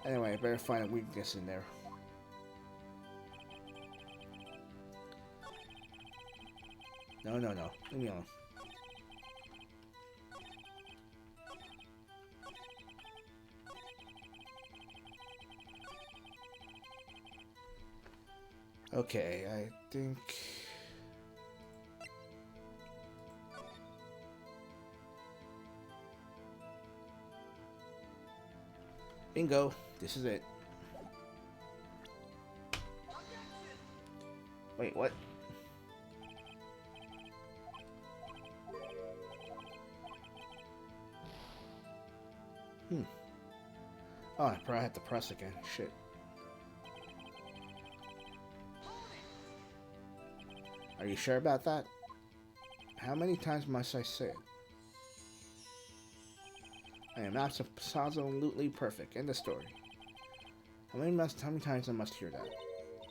Anyway, I better find a weakness in there. No. Leave me alone. Okay, I think... Bingo! This is it. Wait, what? Oh, I probably have to press again. Shit. Are you sure about that? How many times must I say it? I am absolutely perfect. End of story. How many times I must hear that?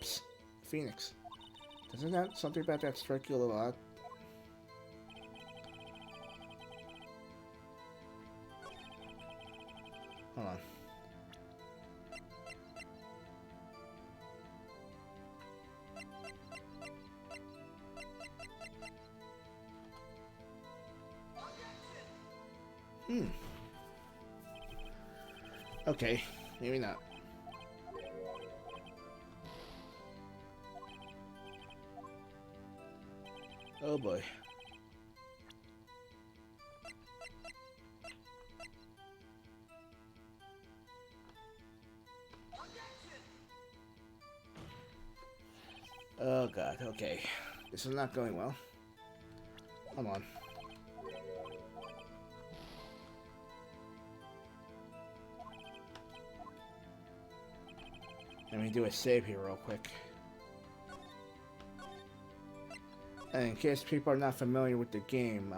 Psst, Phoenix. Doesn't that something about that strike you a little odd? Hold on. Okay, maybe not. Oh boy. Oh god, okay. This is not going well. Hold on. Let me do a save here real quick. And in case people are not familiar with the game,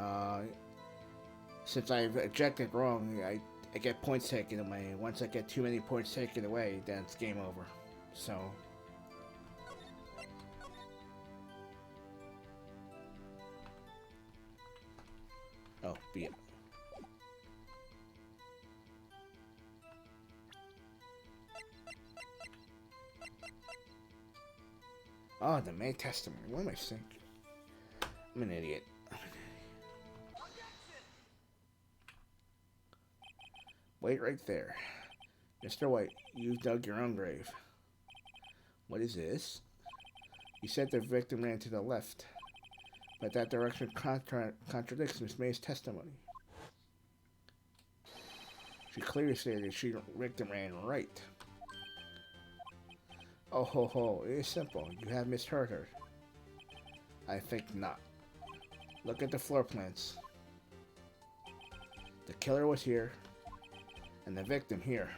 since I've ejected wrong, I get points taken away. Once I get too many points taken away, then it's game over. So... Oh, be it. Oh, the main testimony. What am I saying? I'm an idiot. Wait right there. Mr. White, you dug your own grave. What is this? You said the victim ran to the left, but that direction contradicts Miss May's testimony. She clearly stated the victim ran right. Oh ho ho, it is simple. You have misheard her. I think not. Look at the floor plans. The killer was here, and the victim here.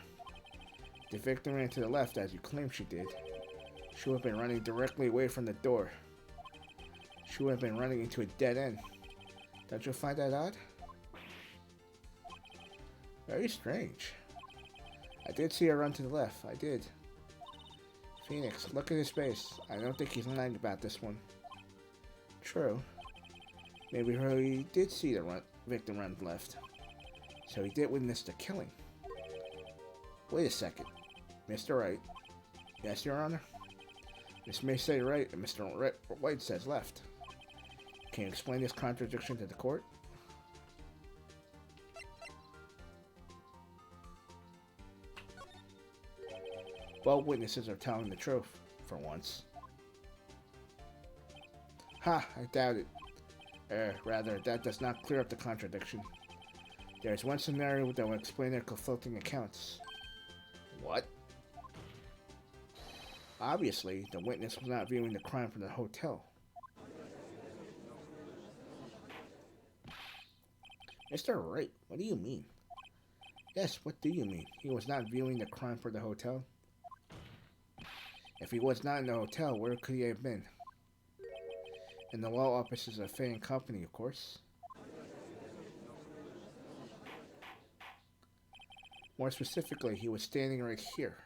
The victim ran to the left as you claim she did. She would have been running directly away from the door. She would have been running into a dead end. Don't you find that odd? Very strange. I did see her run to the left. I did. Phoenix, look at his face. I don't think he's lying about this one. True. Maybe he did see the victim run left. So he did witness the killing. Wait a second. Mr. Wright. Yes, Your Honor? Miss May say right and Mr. White says left. Can you explain this contradiction to the court? Both witnesses are telling the truth, for once. Ha! I doubt it. Rather, that does not clear up the contradiction. There is one scenario that will explain their conflicting accounts. What? Obviously, the witness was not viewing the crime from the hotel. Mr. Wright, what do you mean? Yes, what do you mean? He was not viewing the crime for the hotel? If he was not in the hotel, where could he have been? In the law offices of Fay and Company, of course. More specifically, he was standing right here.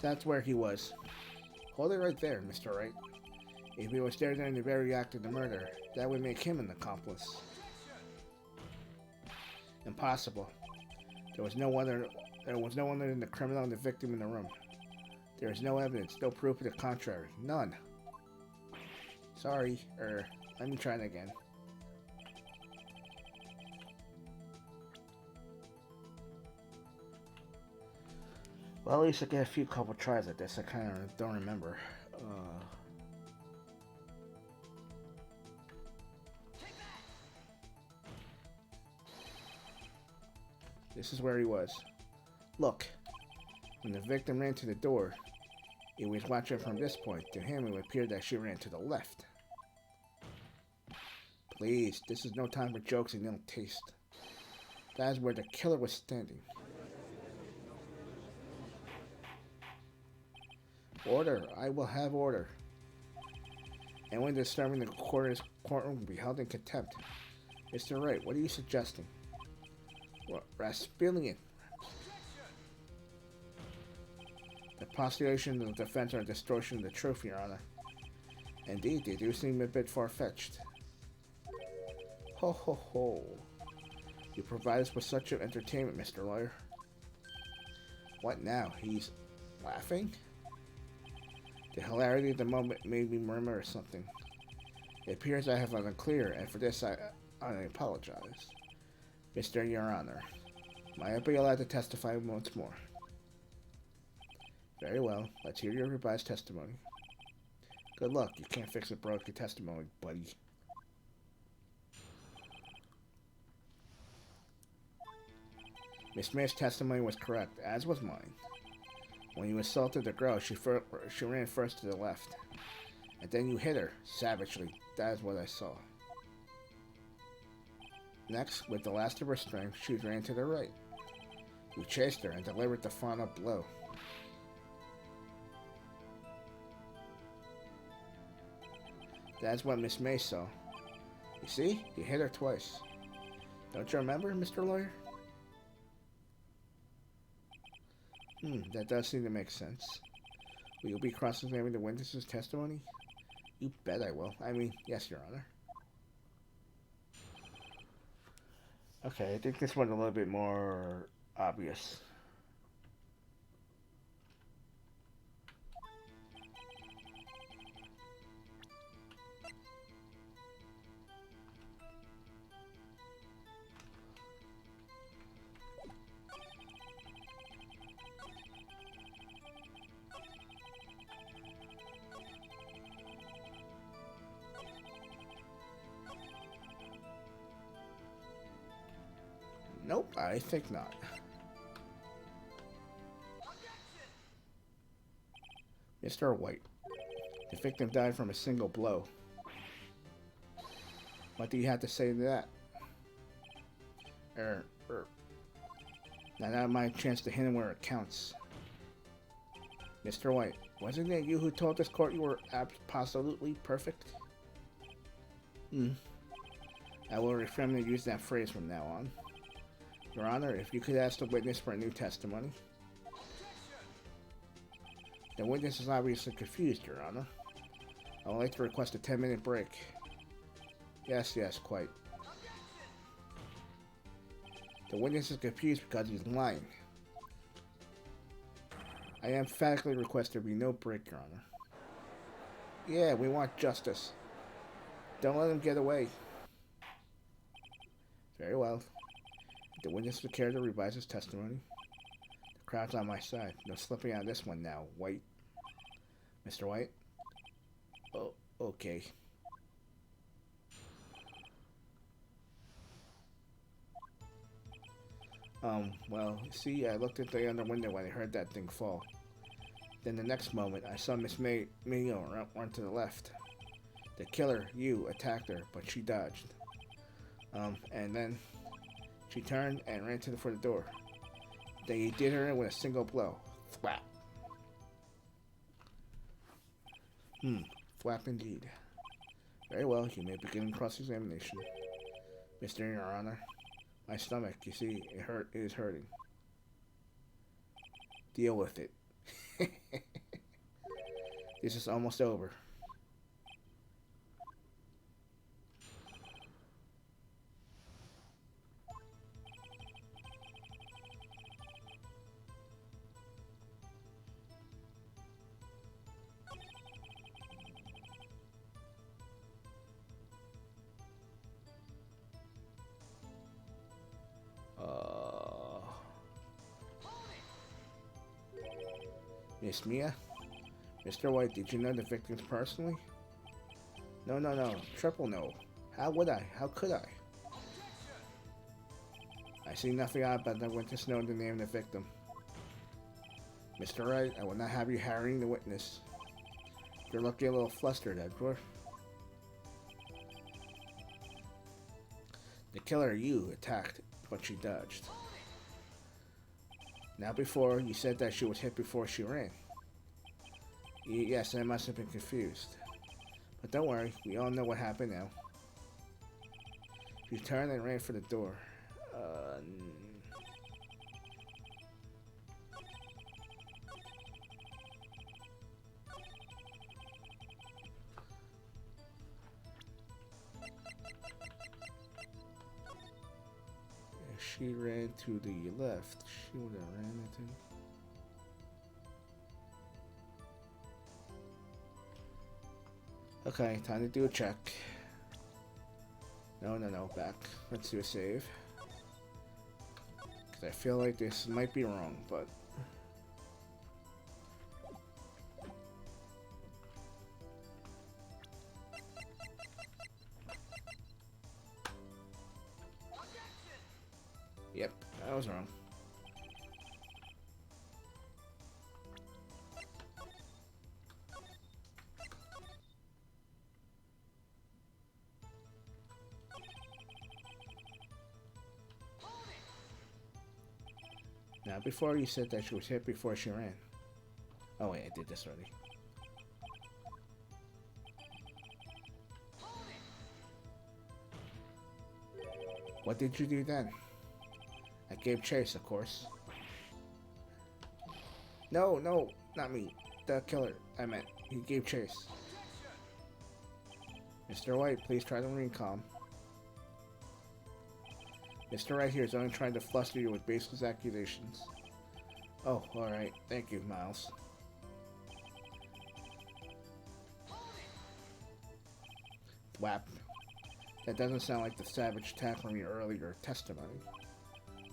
That's where he was. Hold it right there, Mr. Wright. If he was there during the very act of the murder, that would make him an accomplice. Impossible. There was no one other than the criminal and the victim in the room. There is no evidence, no proof to the contrary. None. Sorry, let me try it again. Well, at least I get a couple tries at this. I kind of don't remember. This is where he was. Look, when the victim ran to the door, he was watching from this point. To him, it would appear that she ran to the left. Please, this is no time for jokes and ill taste. That is where the killer was standing. Order. I will have order. And when disturbing the courtroom will be held in contempt. Mr. Wright, what are you suggesting? What, Raspillion? The postulation of the defense are a distortion of the truth, Your Honor. Indeed, they do seem a bit far-fetched. Ho ho ho. You provide us with such an entertainment, Mr. Lawyer. What now? He's laughing? The hilarity of the moment made me murmur something. It appears I have been unclear, and for this I apologize. Mr. Your Honor, Might I be allowed to testify once more? Very well. Let's hear your revised testimony. Good luck. You can't fix a broken testimony, buddy. Miss May's testimony was correct, as was mine. When you assaulted the girl, she ran first to the left. And then you hit her, savagely. That is what I saw. Next, with the last of her strength, she ran to the right. You chased her and delivered the final blow. That's what Miss May saw. You see? You hit her twice. Don't you remember, Mr. Lawyer? That does seem to make sense. Will you be cross-examining the witness's testimony? You bet I will. I mean, yes, Your Honor. Okay, I think this one's a little bit more obvious. Nope, I think not. Mr. White, the victim died from a single blow. What do you have to say to that? Now my chance to hit him where it counts. Mr. White, wasn't it you who told this court you were absolutely perfect? I will refrain to use that phrase from now on. Your Honor, if you could ask the witness for a new testimony. The witness is obviously confused, Your Honor. I would like to request a 10-minute break. Yes, quite. The witness is confused because he's lying. I emphatically request there be no break, Your Honor. Yeah, we want justice. Don't let him get away. Very well. The witness will care to revise his testimony. The crowd's on my side. No slipping out of this one now, White. Mr. White? Oh, okay. Well, see, I looked at the other window when I heard that thing fall. Then the next moment, I saw Miss Mayo run to the left. The killer, you, attacked her, but she dodged. And then she turned and ran for the door. Then you did her in with a single blow. Thwap. Thwap indeed. Very well, you may begin cross-examination. Mr. Your Honor, my stomach, you see, it is hurting. Deal with it. This is almost over. Miss Mia? Mr. White, did you know the victims personally? No. Triple no. How would I? How could I? I see nothing odd about the witness knowing the name of the victim. Mr. Wright, I will not have you harrying the witness. You're looking a little flustered, Edward. The killer you attacked, but she dodged. Now before, you said that she was hit before she ran. Yes, I must have been confused. But don't worry, we all know what happened now. She turned and ran for the door. If she ran to the left, she would have ran into... Okay, time to do a check. No, back. Let's do a save. I feel like this might be wrong, but... Yep, I was wrong. Now, before you said that she was hit before she ran. Oh wait, I did this already. What did you do then? I gave chase, of course. No, no, not me. The killer, I meant. He gave chase. Mr. White, please try to remain calm. Mr. Wright here is only trying to fluster you with baseless accusations. Oh, alright. Thank you, Miles. Whap. That doesn't sound like the savage tackling your earlier testimony.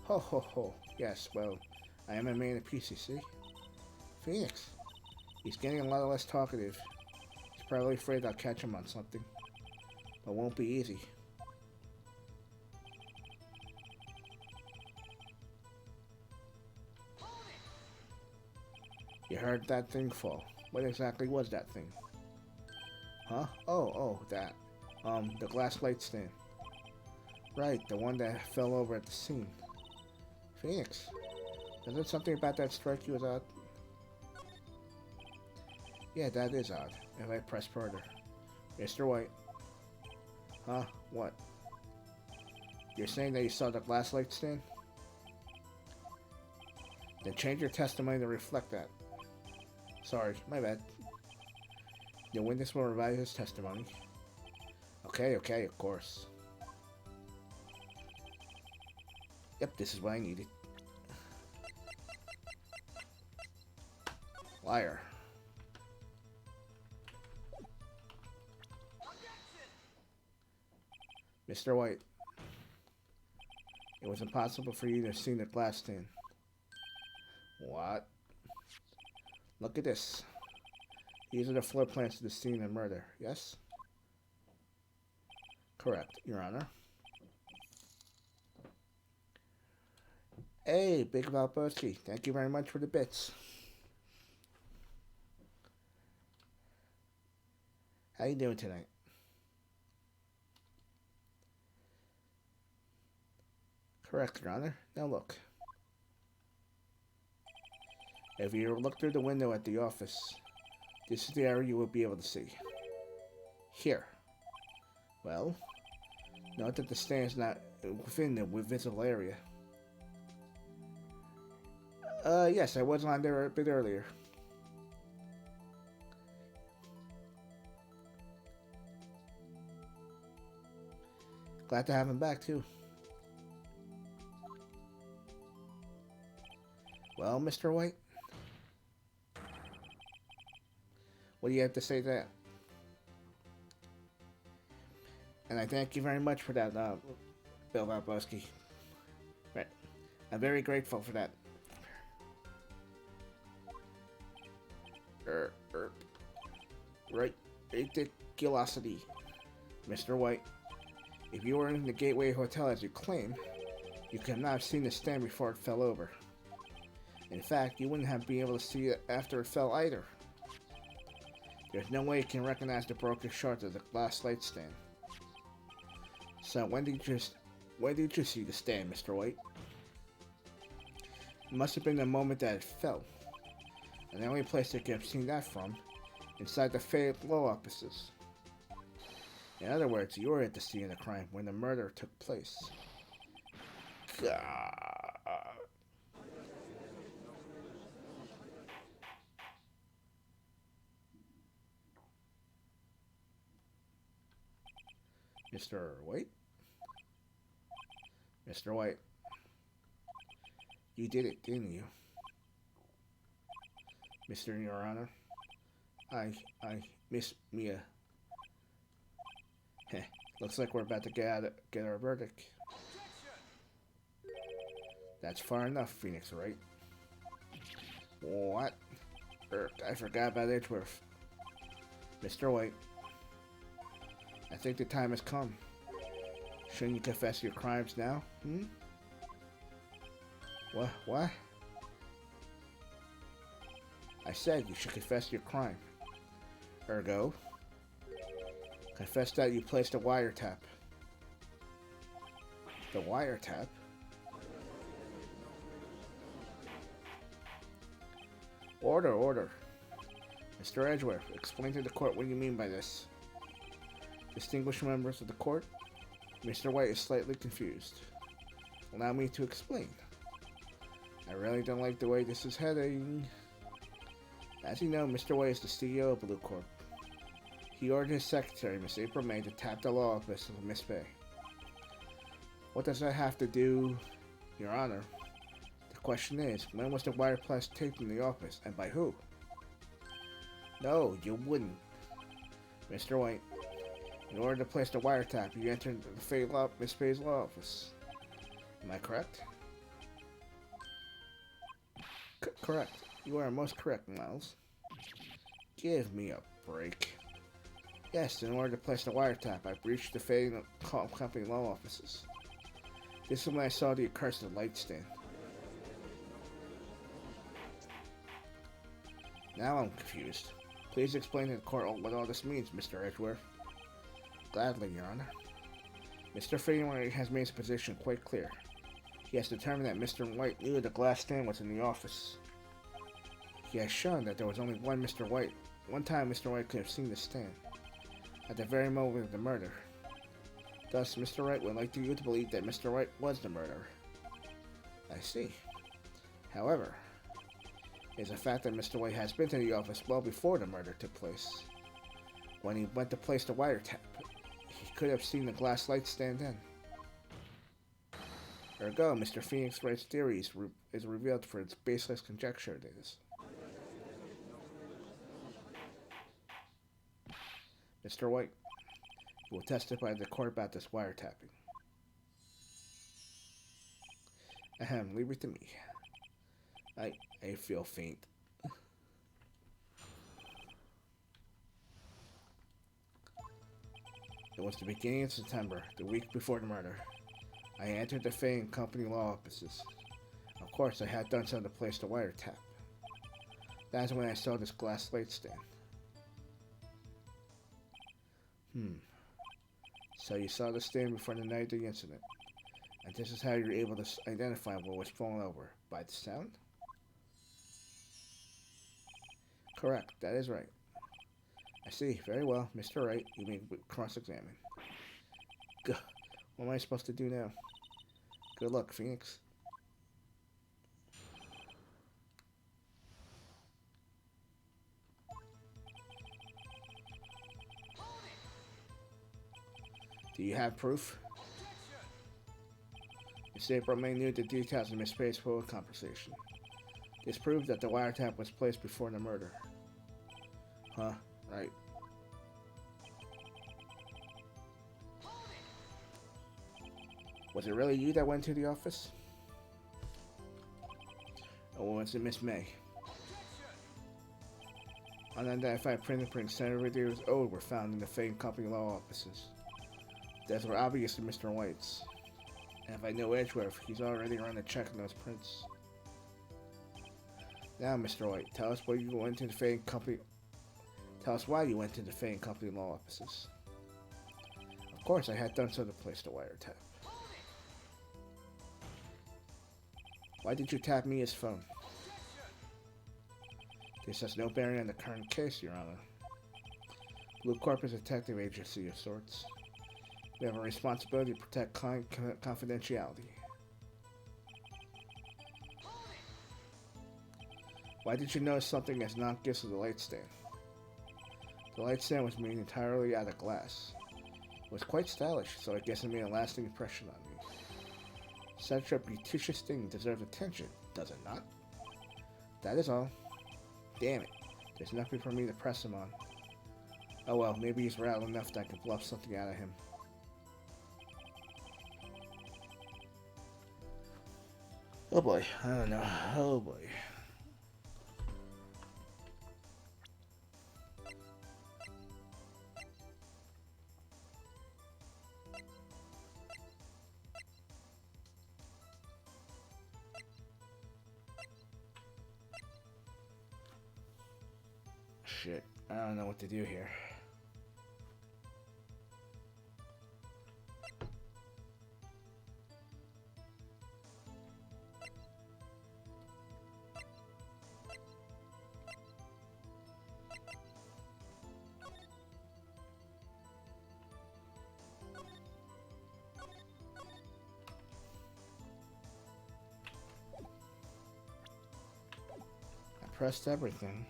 Ho ho ho. Yes, well, I am a man of peace, you see. Phoenix. He's getting a lot less talkative. He's probably afraid I'll catch him on something. But it won't be easy. You heard that thing fall. What exactly was that thing? Huh? Oh, that. The glass light stand. Right, the one that fell over at the scene. Phoenix, isn't something about that strike you as odd? Yeah, that is odd. If I press further. Mr. White. Huh? What? You're saying that you saw the glass light stand? Then change your testimony to reflect that. Sorry, my bad. The witness will revise his testimony. Okay, of course. Yep, this is what I needed. Liar. Mr. White. It was impossible for you to have seen the glass stand. What? Look at this. These are the floor plans to the scene of murder, yes? Correct, Your Honor. Hey, Big Valboski, thank you very much for the bits. How you doing tonight? Correct, Your Honor. Now look. If you look through the window at the office, this is the area you will be able to see. Here. Well, note that the stand is not within the visible area. Yes, I was on there a bit earlier. Glad to have him back, too. Well, Mr. White? What do you have to say to that? And I thank you very much for that, Bill Valboski. Right. I'm very grateful for that. Right. Ridiculosity. Mr. White, if you were in the Gateway Hotel as you claim, you could not have seen the stand before it fell over. In fact, you wouldn't have been able to see it after it fell either. There's no way you can recognize the broken shards of the glass light stand. So when did you see the stand, Mr. White? It must have been the moment that it fell. And the only place you could have seen that from, inside the faded law offices. In other words, you were at the scene of the crime when the murder took place. God. Mr. White? Mr. White. You did it, didn't you? Mr. Your Honor. I Miss Mia. Heh. Looks like we're about to get our verdict. That's far enough, Phoenix, right? What? I forgot about Edgeworth. Mr. White, I think the time has come. Shouldn't you confess your crimes now? What? I said you should confess your crime. Ergo, confess that you placed a wiretap. The wiretap? Order. Mr. Edgeworth, explain to the court what you mean by this. Distinguished members of the court, Mr. White is slightly confused. Allow me to explain. I really don't like the way this is heading. As you know, Mr. White is the CEO of Blue Corp. He ordered his secretary, Miss April May, to tap the law office of Miss Bay. What does that have to do, Your Honor? The question is, when was the wiretap taped in the office, and by who? No, you wouldn't. Mr. White, in order to place the wiretap, you entered the Miss Bay's law office. Am I correct? Correct. You are most correct, Miles. Give me a break. Yes, in order to place the wiretap, I breached the Fading Company law offices. This is when I saw the accursed light stand. Now I'm confused. Please explain to the court what all this means, Mr. Edgeworth. Gladly, Your Honor. Mr. Fading has made his position quite clear. He has determined that Mr. White knew the glass stand was in the office. He has shown that there was only one time Mr. White could have seen the stand, at the very moment of the murder. Thus, Mr. Wright would like you to believe that Mr. White was the murderer. I see. However, it is a fact that Mr. White has been to the office well before the murder took place. When he went to place the wiretap, he could have seen the glass light stand then. Ergo, Mr. Phoenix Wright's theory is revealed for its baseless conjecture it is. Mr. White, you will testify to the court about this wiretapping. Ahem, leave it to me. I feel faint. It was the beginning of September, the week before the murder. I entered the Fading Company law offices. Of course, I had done so to place the wiretap. That is when I saw this glass light stand. So you saw the stand before the night of the incident, and this is how you were able to identify what was falling over, by the sound? Correct, that is right. I see, very well, Mr. Wright, you may cross-examine. What am I supposed to do now? Good luck, Phoenix. Do you have proof? Miss April May knew the details of Miss Pay's phone conversation. This proves that the wiretap was placed before the murder. Huh, right. Was it really you that went to the office? Or was it Miss May? Unidentified fingerprints Senator Davis owed were found in the Fading Company law offices. Those were obviously Mr. White's. And if I know Edgeworth, he's already run a check on those prints. Now, Mr. White, tell us why you went to the Fading Company. Tell us why you went to the Fading Company law offices. Of course, I had done so to place the wiretap. Why did you tap Mia's phone? This has no bearing on the current case, Your Honor. Blue Corp is a detective agency of sorts. We have a responsibility to protect client confidentiality. Why did you notice something as non-gifts of the light stand? The light stand was made entirely out of glass. It was quite stylish, so I guess it made a lasting impression on me. Such a beauticious thing deserves attention, does it not? That is all. Damn it, there's nothing for me to press him on. Oh well, maybe he's rattled enough that I can bluff something out of him. Oh boy, I don't know. Oh boy. Shit, I don't know what to do here. I pressed everything.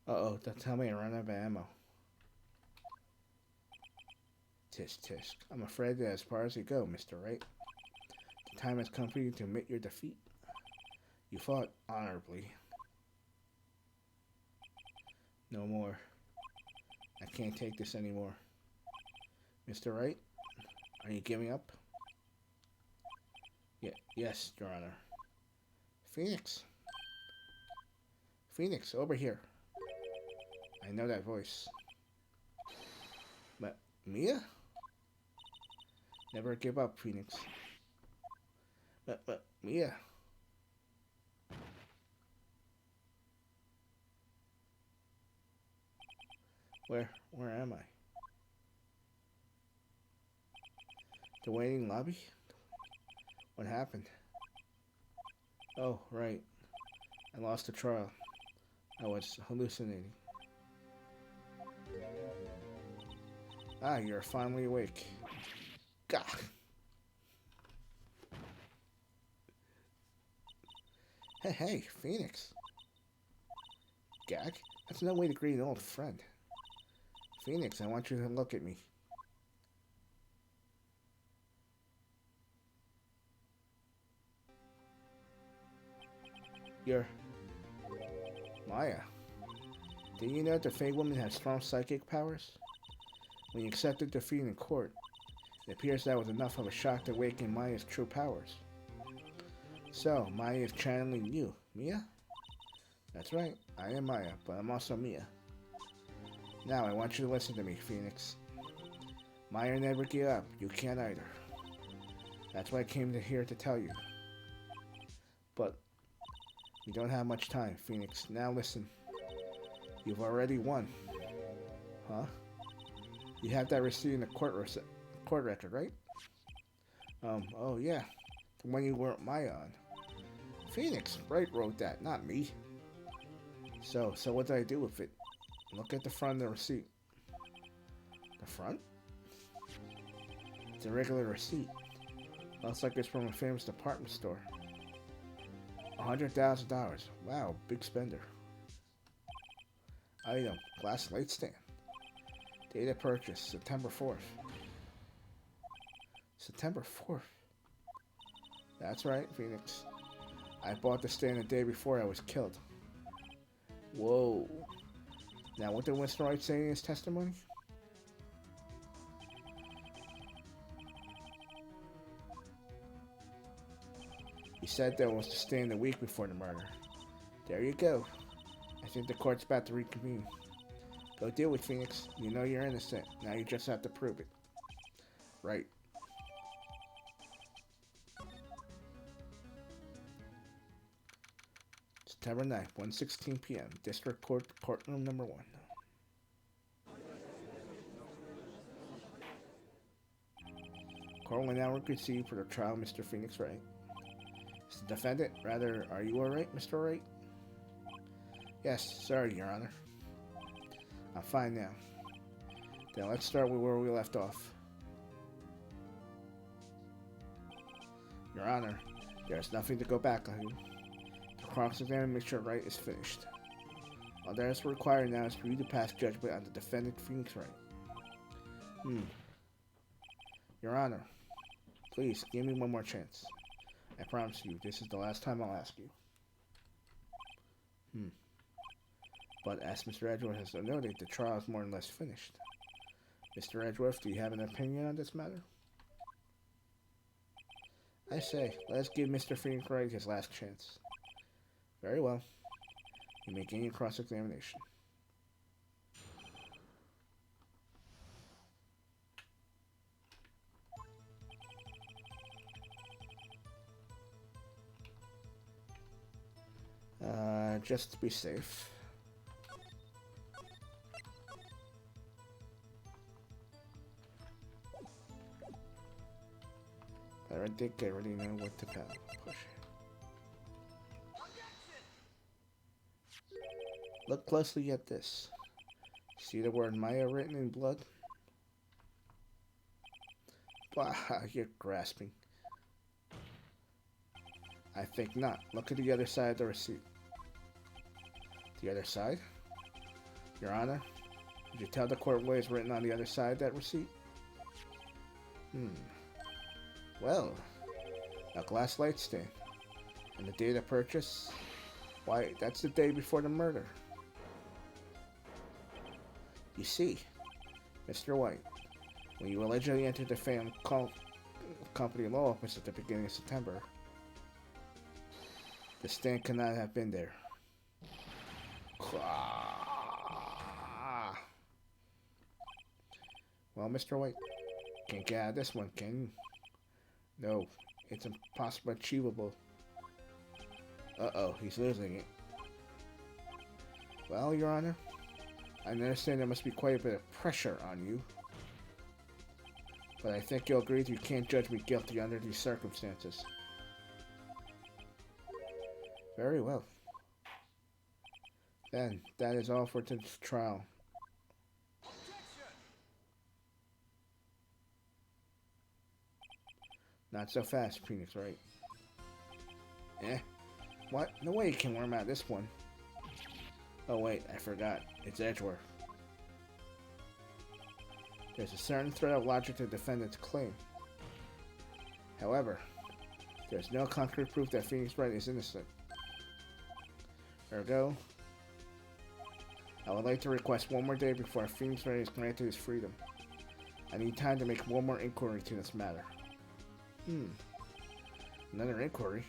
Uh-oh, don't tell me I ran out of ammo. Tisk tisk. I'm afraid that as far as you go, Mr. Wright. The time has come for you to admit your defeat. You fought honorably. No more. I can't take this anymore. Mr. Wright, are you giving up? Yes, Your Honor. Phoenix. Phoenix, over here. I know that voice. But Mia? Never give up, Phoenix. But Mia. Where am I? The waiting lobby? What happened? Oh, right. I lost the trial. I was hallucinating. Ah, you're finally awake. Gah! Hey, Phoenix. Gag? That's no way to greet an old friend. Phoenix, I want you to look at me. You're... Maya. Do you know that the Fey Woman has strong psychic powers? When you accepted defeat in court, it appears that was enough of a shock to awaken Maya's true powers. So, Maya is channeling you, Mia? That's right, I am Maya, but I'm also Mia. Now, I want you to listen to me, Phoenix. Maya never gave up, you can't either. That's why I came here to tell you. But, we don't have much time, Phoenix. Now listen. You've already won. Huh? You have that receipt in the court record, right? Oh yeah. The one you weren't Maya on. Phoenix, Wright wrote that, not me. So what did I do with it? Look at the front of the receipt. The front? It's a regular receipt. Looks like it's from a famous department store. $100,000. Wow, big spender. Item, glass light stand. Date of purchase, September 4th. September 4th? That's right, Phoenix. I bought the stand the day before I was killed. Whoa. Now, what did Mr. Wright say in his testimony? He said there was the stand a week before the murder. There you go. I think the court's about to reconvene. Go deal with Phoenix. You know you're innocent. Now you just have to prove it. Right. September 9th, 1:16 p.m. District Court, Courtroom Number 1. Court will now proceed for the trial, Mr. Phoenix Wright. Is the defendant, rather, are you alright, Mr. Wright? Yes, sorry, Your Honor. I'm fine now. Then let's start with where we left off. Your Honor, there's nothing to go back on. The cross-examination right is finished. All that is required now is for you to pass judgment on the defendant, Phoenix Wright. Your Honor, please give me one more chance. I promise you, this is the last time I'll ask you. But as Mr. Edgeworth has noted, the trial is more or less finished. Mr. Edgeworth, do you have an opinion on this matter? I say, let's give Mr. Phoenix Wright his last chance. Very well. You may gain your cross-examination. Just to be safe. I think I already know what to push. Look closely at this. See the word Maya written in blood? Bah, you're grasping. I think not. Look at the other side of the receipt. The other side? Your Honor, did you tell the court what is written on the other side of that receipt? Well, a glass light stand. And the date of purchase? Why, that's the day before the murder. You see, Mr. White, when you allegedly entered the family company law office at the beginning of September, the stand could not have been there. Well, Mr. White, can't get out of this one, can you? No, it's impossible achievable. Uh-oh, he's losing it. Well, Your Honor, I understand there must be quite a bit of pressure on you. But I think you'll agree that you can't judge me guilty under these circumstances. Very well. Then, that is all for today's trial. Not so fast, Phoenix Wright. What? No way you can worm out this one. Oh wait, I forgot. It's Edgeworth. There's a certain thread of logic to the defendant's claim. However, there's no concrete proof that Phoenix Wright is innocent. Ergo, I would like to request one more day before Phoenix Wright is granted his freedom. I need time to make one more inquiry to this matter. Another inquiry?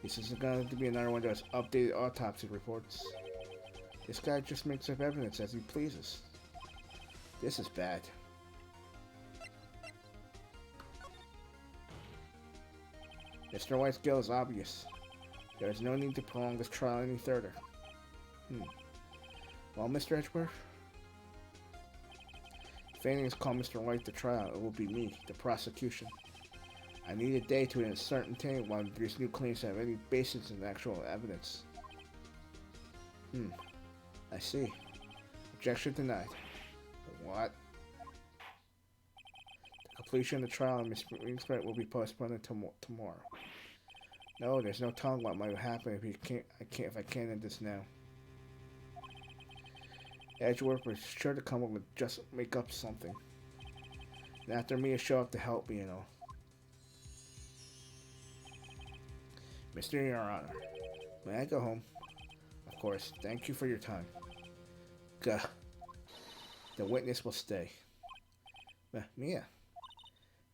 This isn't going to be another one of those updated autopsy reports. This guy just makes up evidence as he pleases. This is bad. Mr. White's guilt is obvious. There is no need to prolong this trial any further. Well, Mr. Edgeworth, if anything is called Mr. White to trial, it will be me, the prosecution. I need a day to ascertain whether these new claims have any basis in actual evidence. I see. Objection denied. What? The completion of the trial of Mr. Wright will be postponed until tomorrow. No, there's no telling what might happen if I can't end this now. Edgeworth was sure to come up with just make up something. And after me, show up to help me, you know. Mr. Your Honor, may I go home? Of course, thank you for your time. Gah. The witness will stay. Mia.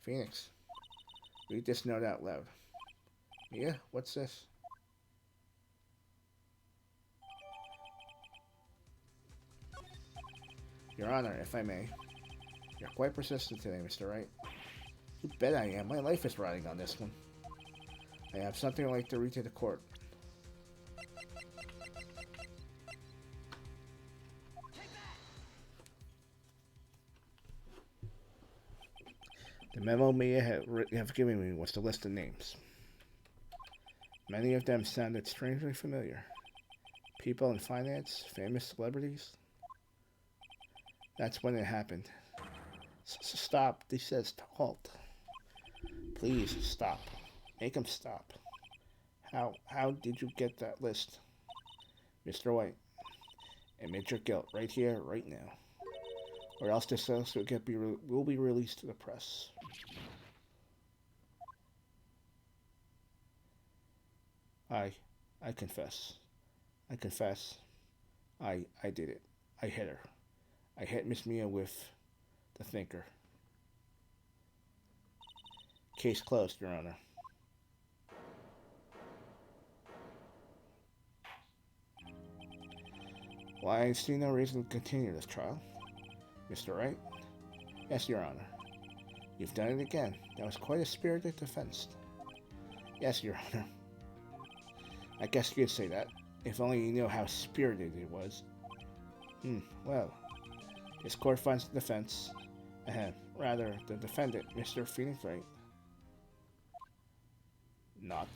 Phoenix. Read this note out loud. Mia, what's this? Your Honor, if I may. You're quite persistent today, Mr. Wright. You bet I am. My life is riding on this one. I have something I'd like to read to the court. The memo Mia have given me was the list of names. Many of them sounded strangely familiar. People in finance, famous celebrities. That's when it happened. Stop, he says, halt. Please, stop. Make him stop. How did you get that list? Mr. White, admit your guilt right here, right now. Or else this list will be released to the press. I, I confess. I confess. I did it. I hit her. I hit Miss Mia with the thinker. Case closed, Your Honor. Well, I see no reason to continue this trial. Mr. Wright? Yes, Your Honor. You've done it again. That was quite a spirited defense. Yes, Your Honor. I guess you'd say that. If only you knew how spirited it was. Well, this court finds the defense, rather, the defendant, Mr. Phoenix Wright, not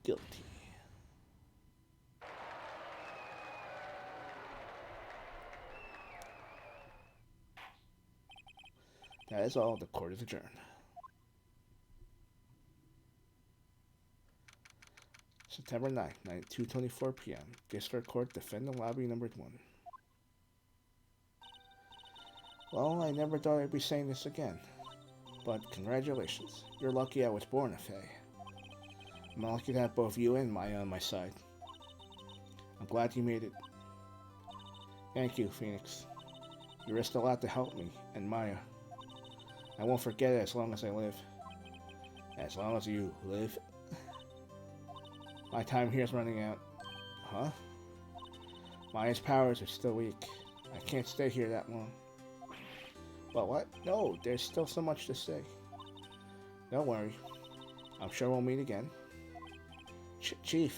guilty. That is all. The court is adjourned. September 9th, 2:24 p.m. District Court, Defendant Lobby number 1. Well, I never thought I'd be saying this again. But congratulations. You're lucky I was born a Fae. I'm lucky to have both you and Maya on my side. I'm glad you made it. Thank you, Phoenix. You risked a lot to help me, and Maya. I won't forget it as long as I live. As long as you live. My time here is running out. Huh? Maya's powers are still weak. I can't stay here that long. But what? No, there's still so much to say. Don't worry. I'm sure we'll meet again. Chief.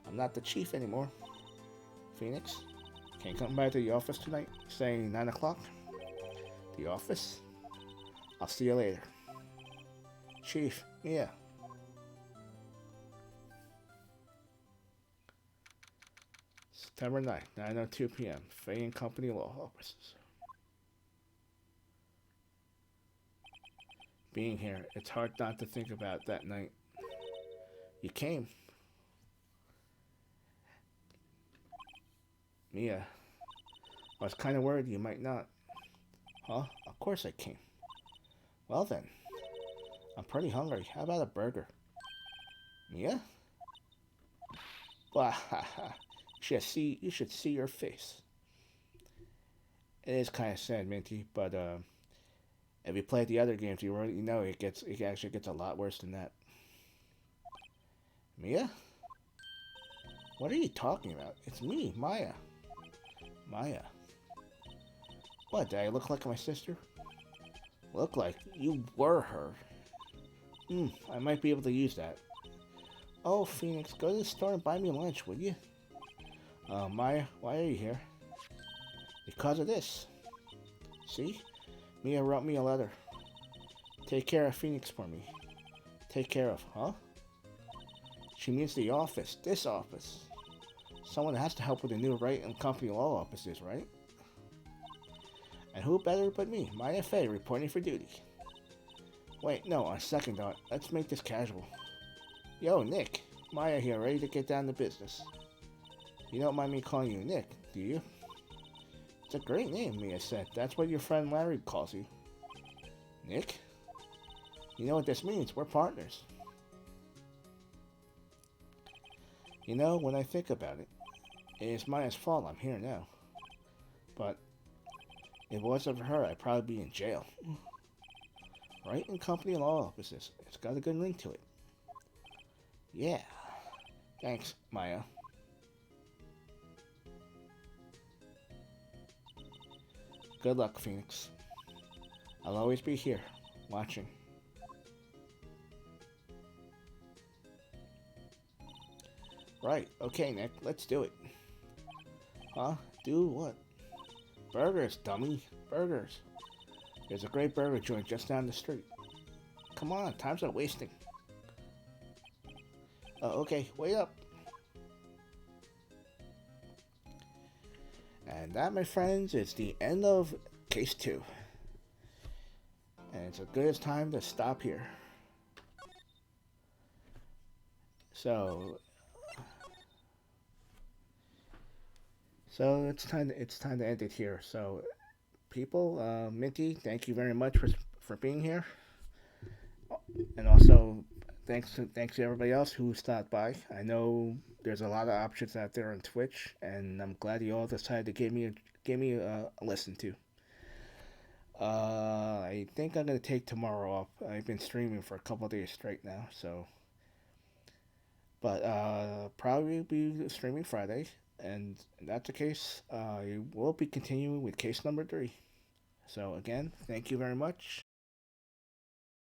I'm not the chief anymore. Phoenix, can you come by to the office tonight? Saying 9 o'clock? The office? I'll see you later. Chief, Mia. September 9th, 9:02 p.m. Faye and Company Law Offices. Being here, it's hard not to think about that night. You came. Mia, I was kind of worried you might not. Huh? Of course I came. Well then, I'm pretty hungry. How about a burger? Mia? Blah, ha, ha. You should see your face. It is kind of sad, Minty, but if you play the other games, you already know it actually gets a lot worse than that. Mia? What are you talking about? It's me, Maya. Maya. What, did I look like my sister? Look like you were her. I might be able to use that. Oh, Phoenix, go to the store and buy me lunch, would you? Maya, why are you here? Because of this. See? Mia wrote me a letter. Take care of Phoenix for me. Take care of, huh? She means the office. This office. Someone has to help with the new Wright and Company Law offices, right? And who better but me, Maya Faye, reporting for duty. Wait, no, on second thought, let's make this casual. Yo, Nick. Maya here, ready to get down to business. You don't mind me calling you Nick, do you? It's a great name, Mia said. That's what your friend Larry calls you. Nick? You know what this means. We're partners. You know, when I think about it, it's Maya's fault I'm here now. But if it wasn't for her, I'd probably be in jail. Wright and Company Law offices. It's got a good ring to it. Yeah. Thanks, Maya. Good luck, Phoenix. I'll always be here, watching. Right, okay, Nick, let's do it. Huh? Do what? Burgers, dummy. Burgers. There's a great burger joint just down the street. Come on, time's not wasting. Okay, wait up. And that, my friends, is the end of Case 2. And it's as good as time to stop here. So it's time to end it here. So, people, Minty, thank you very much for being here. And also, thanks to everybody else who stopped by. I know there's a lot of options out there on Twitch, and I'm glad you all decided to give me a listen to. I think I'm gonna take tomorrow off. I've been streaming for a couple of days straight now, so but probably be streaming Friday, and if that's the case, I will be continuing with case number 3. So again, thank you very much,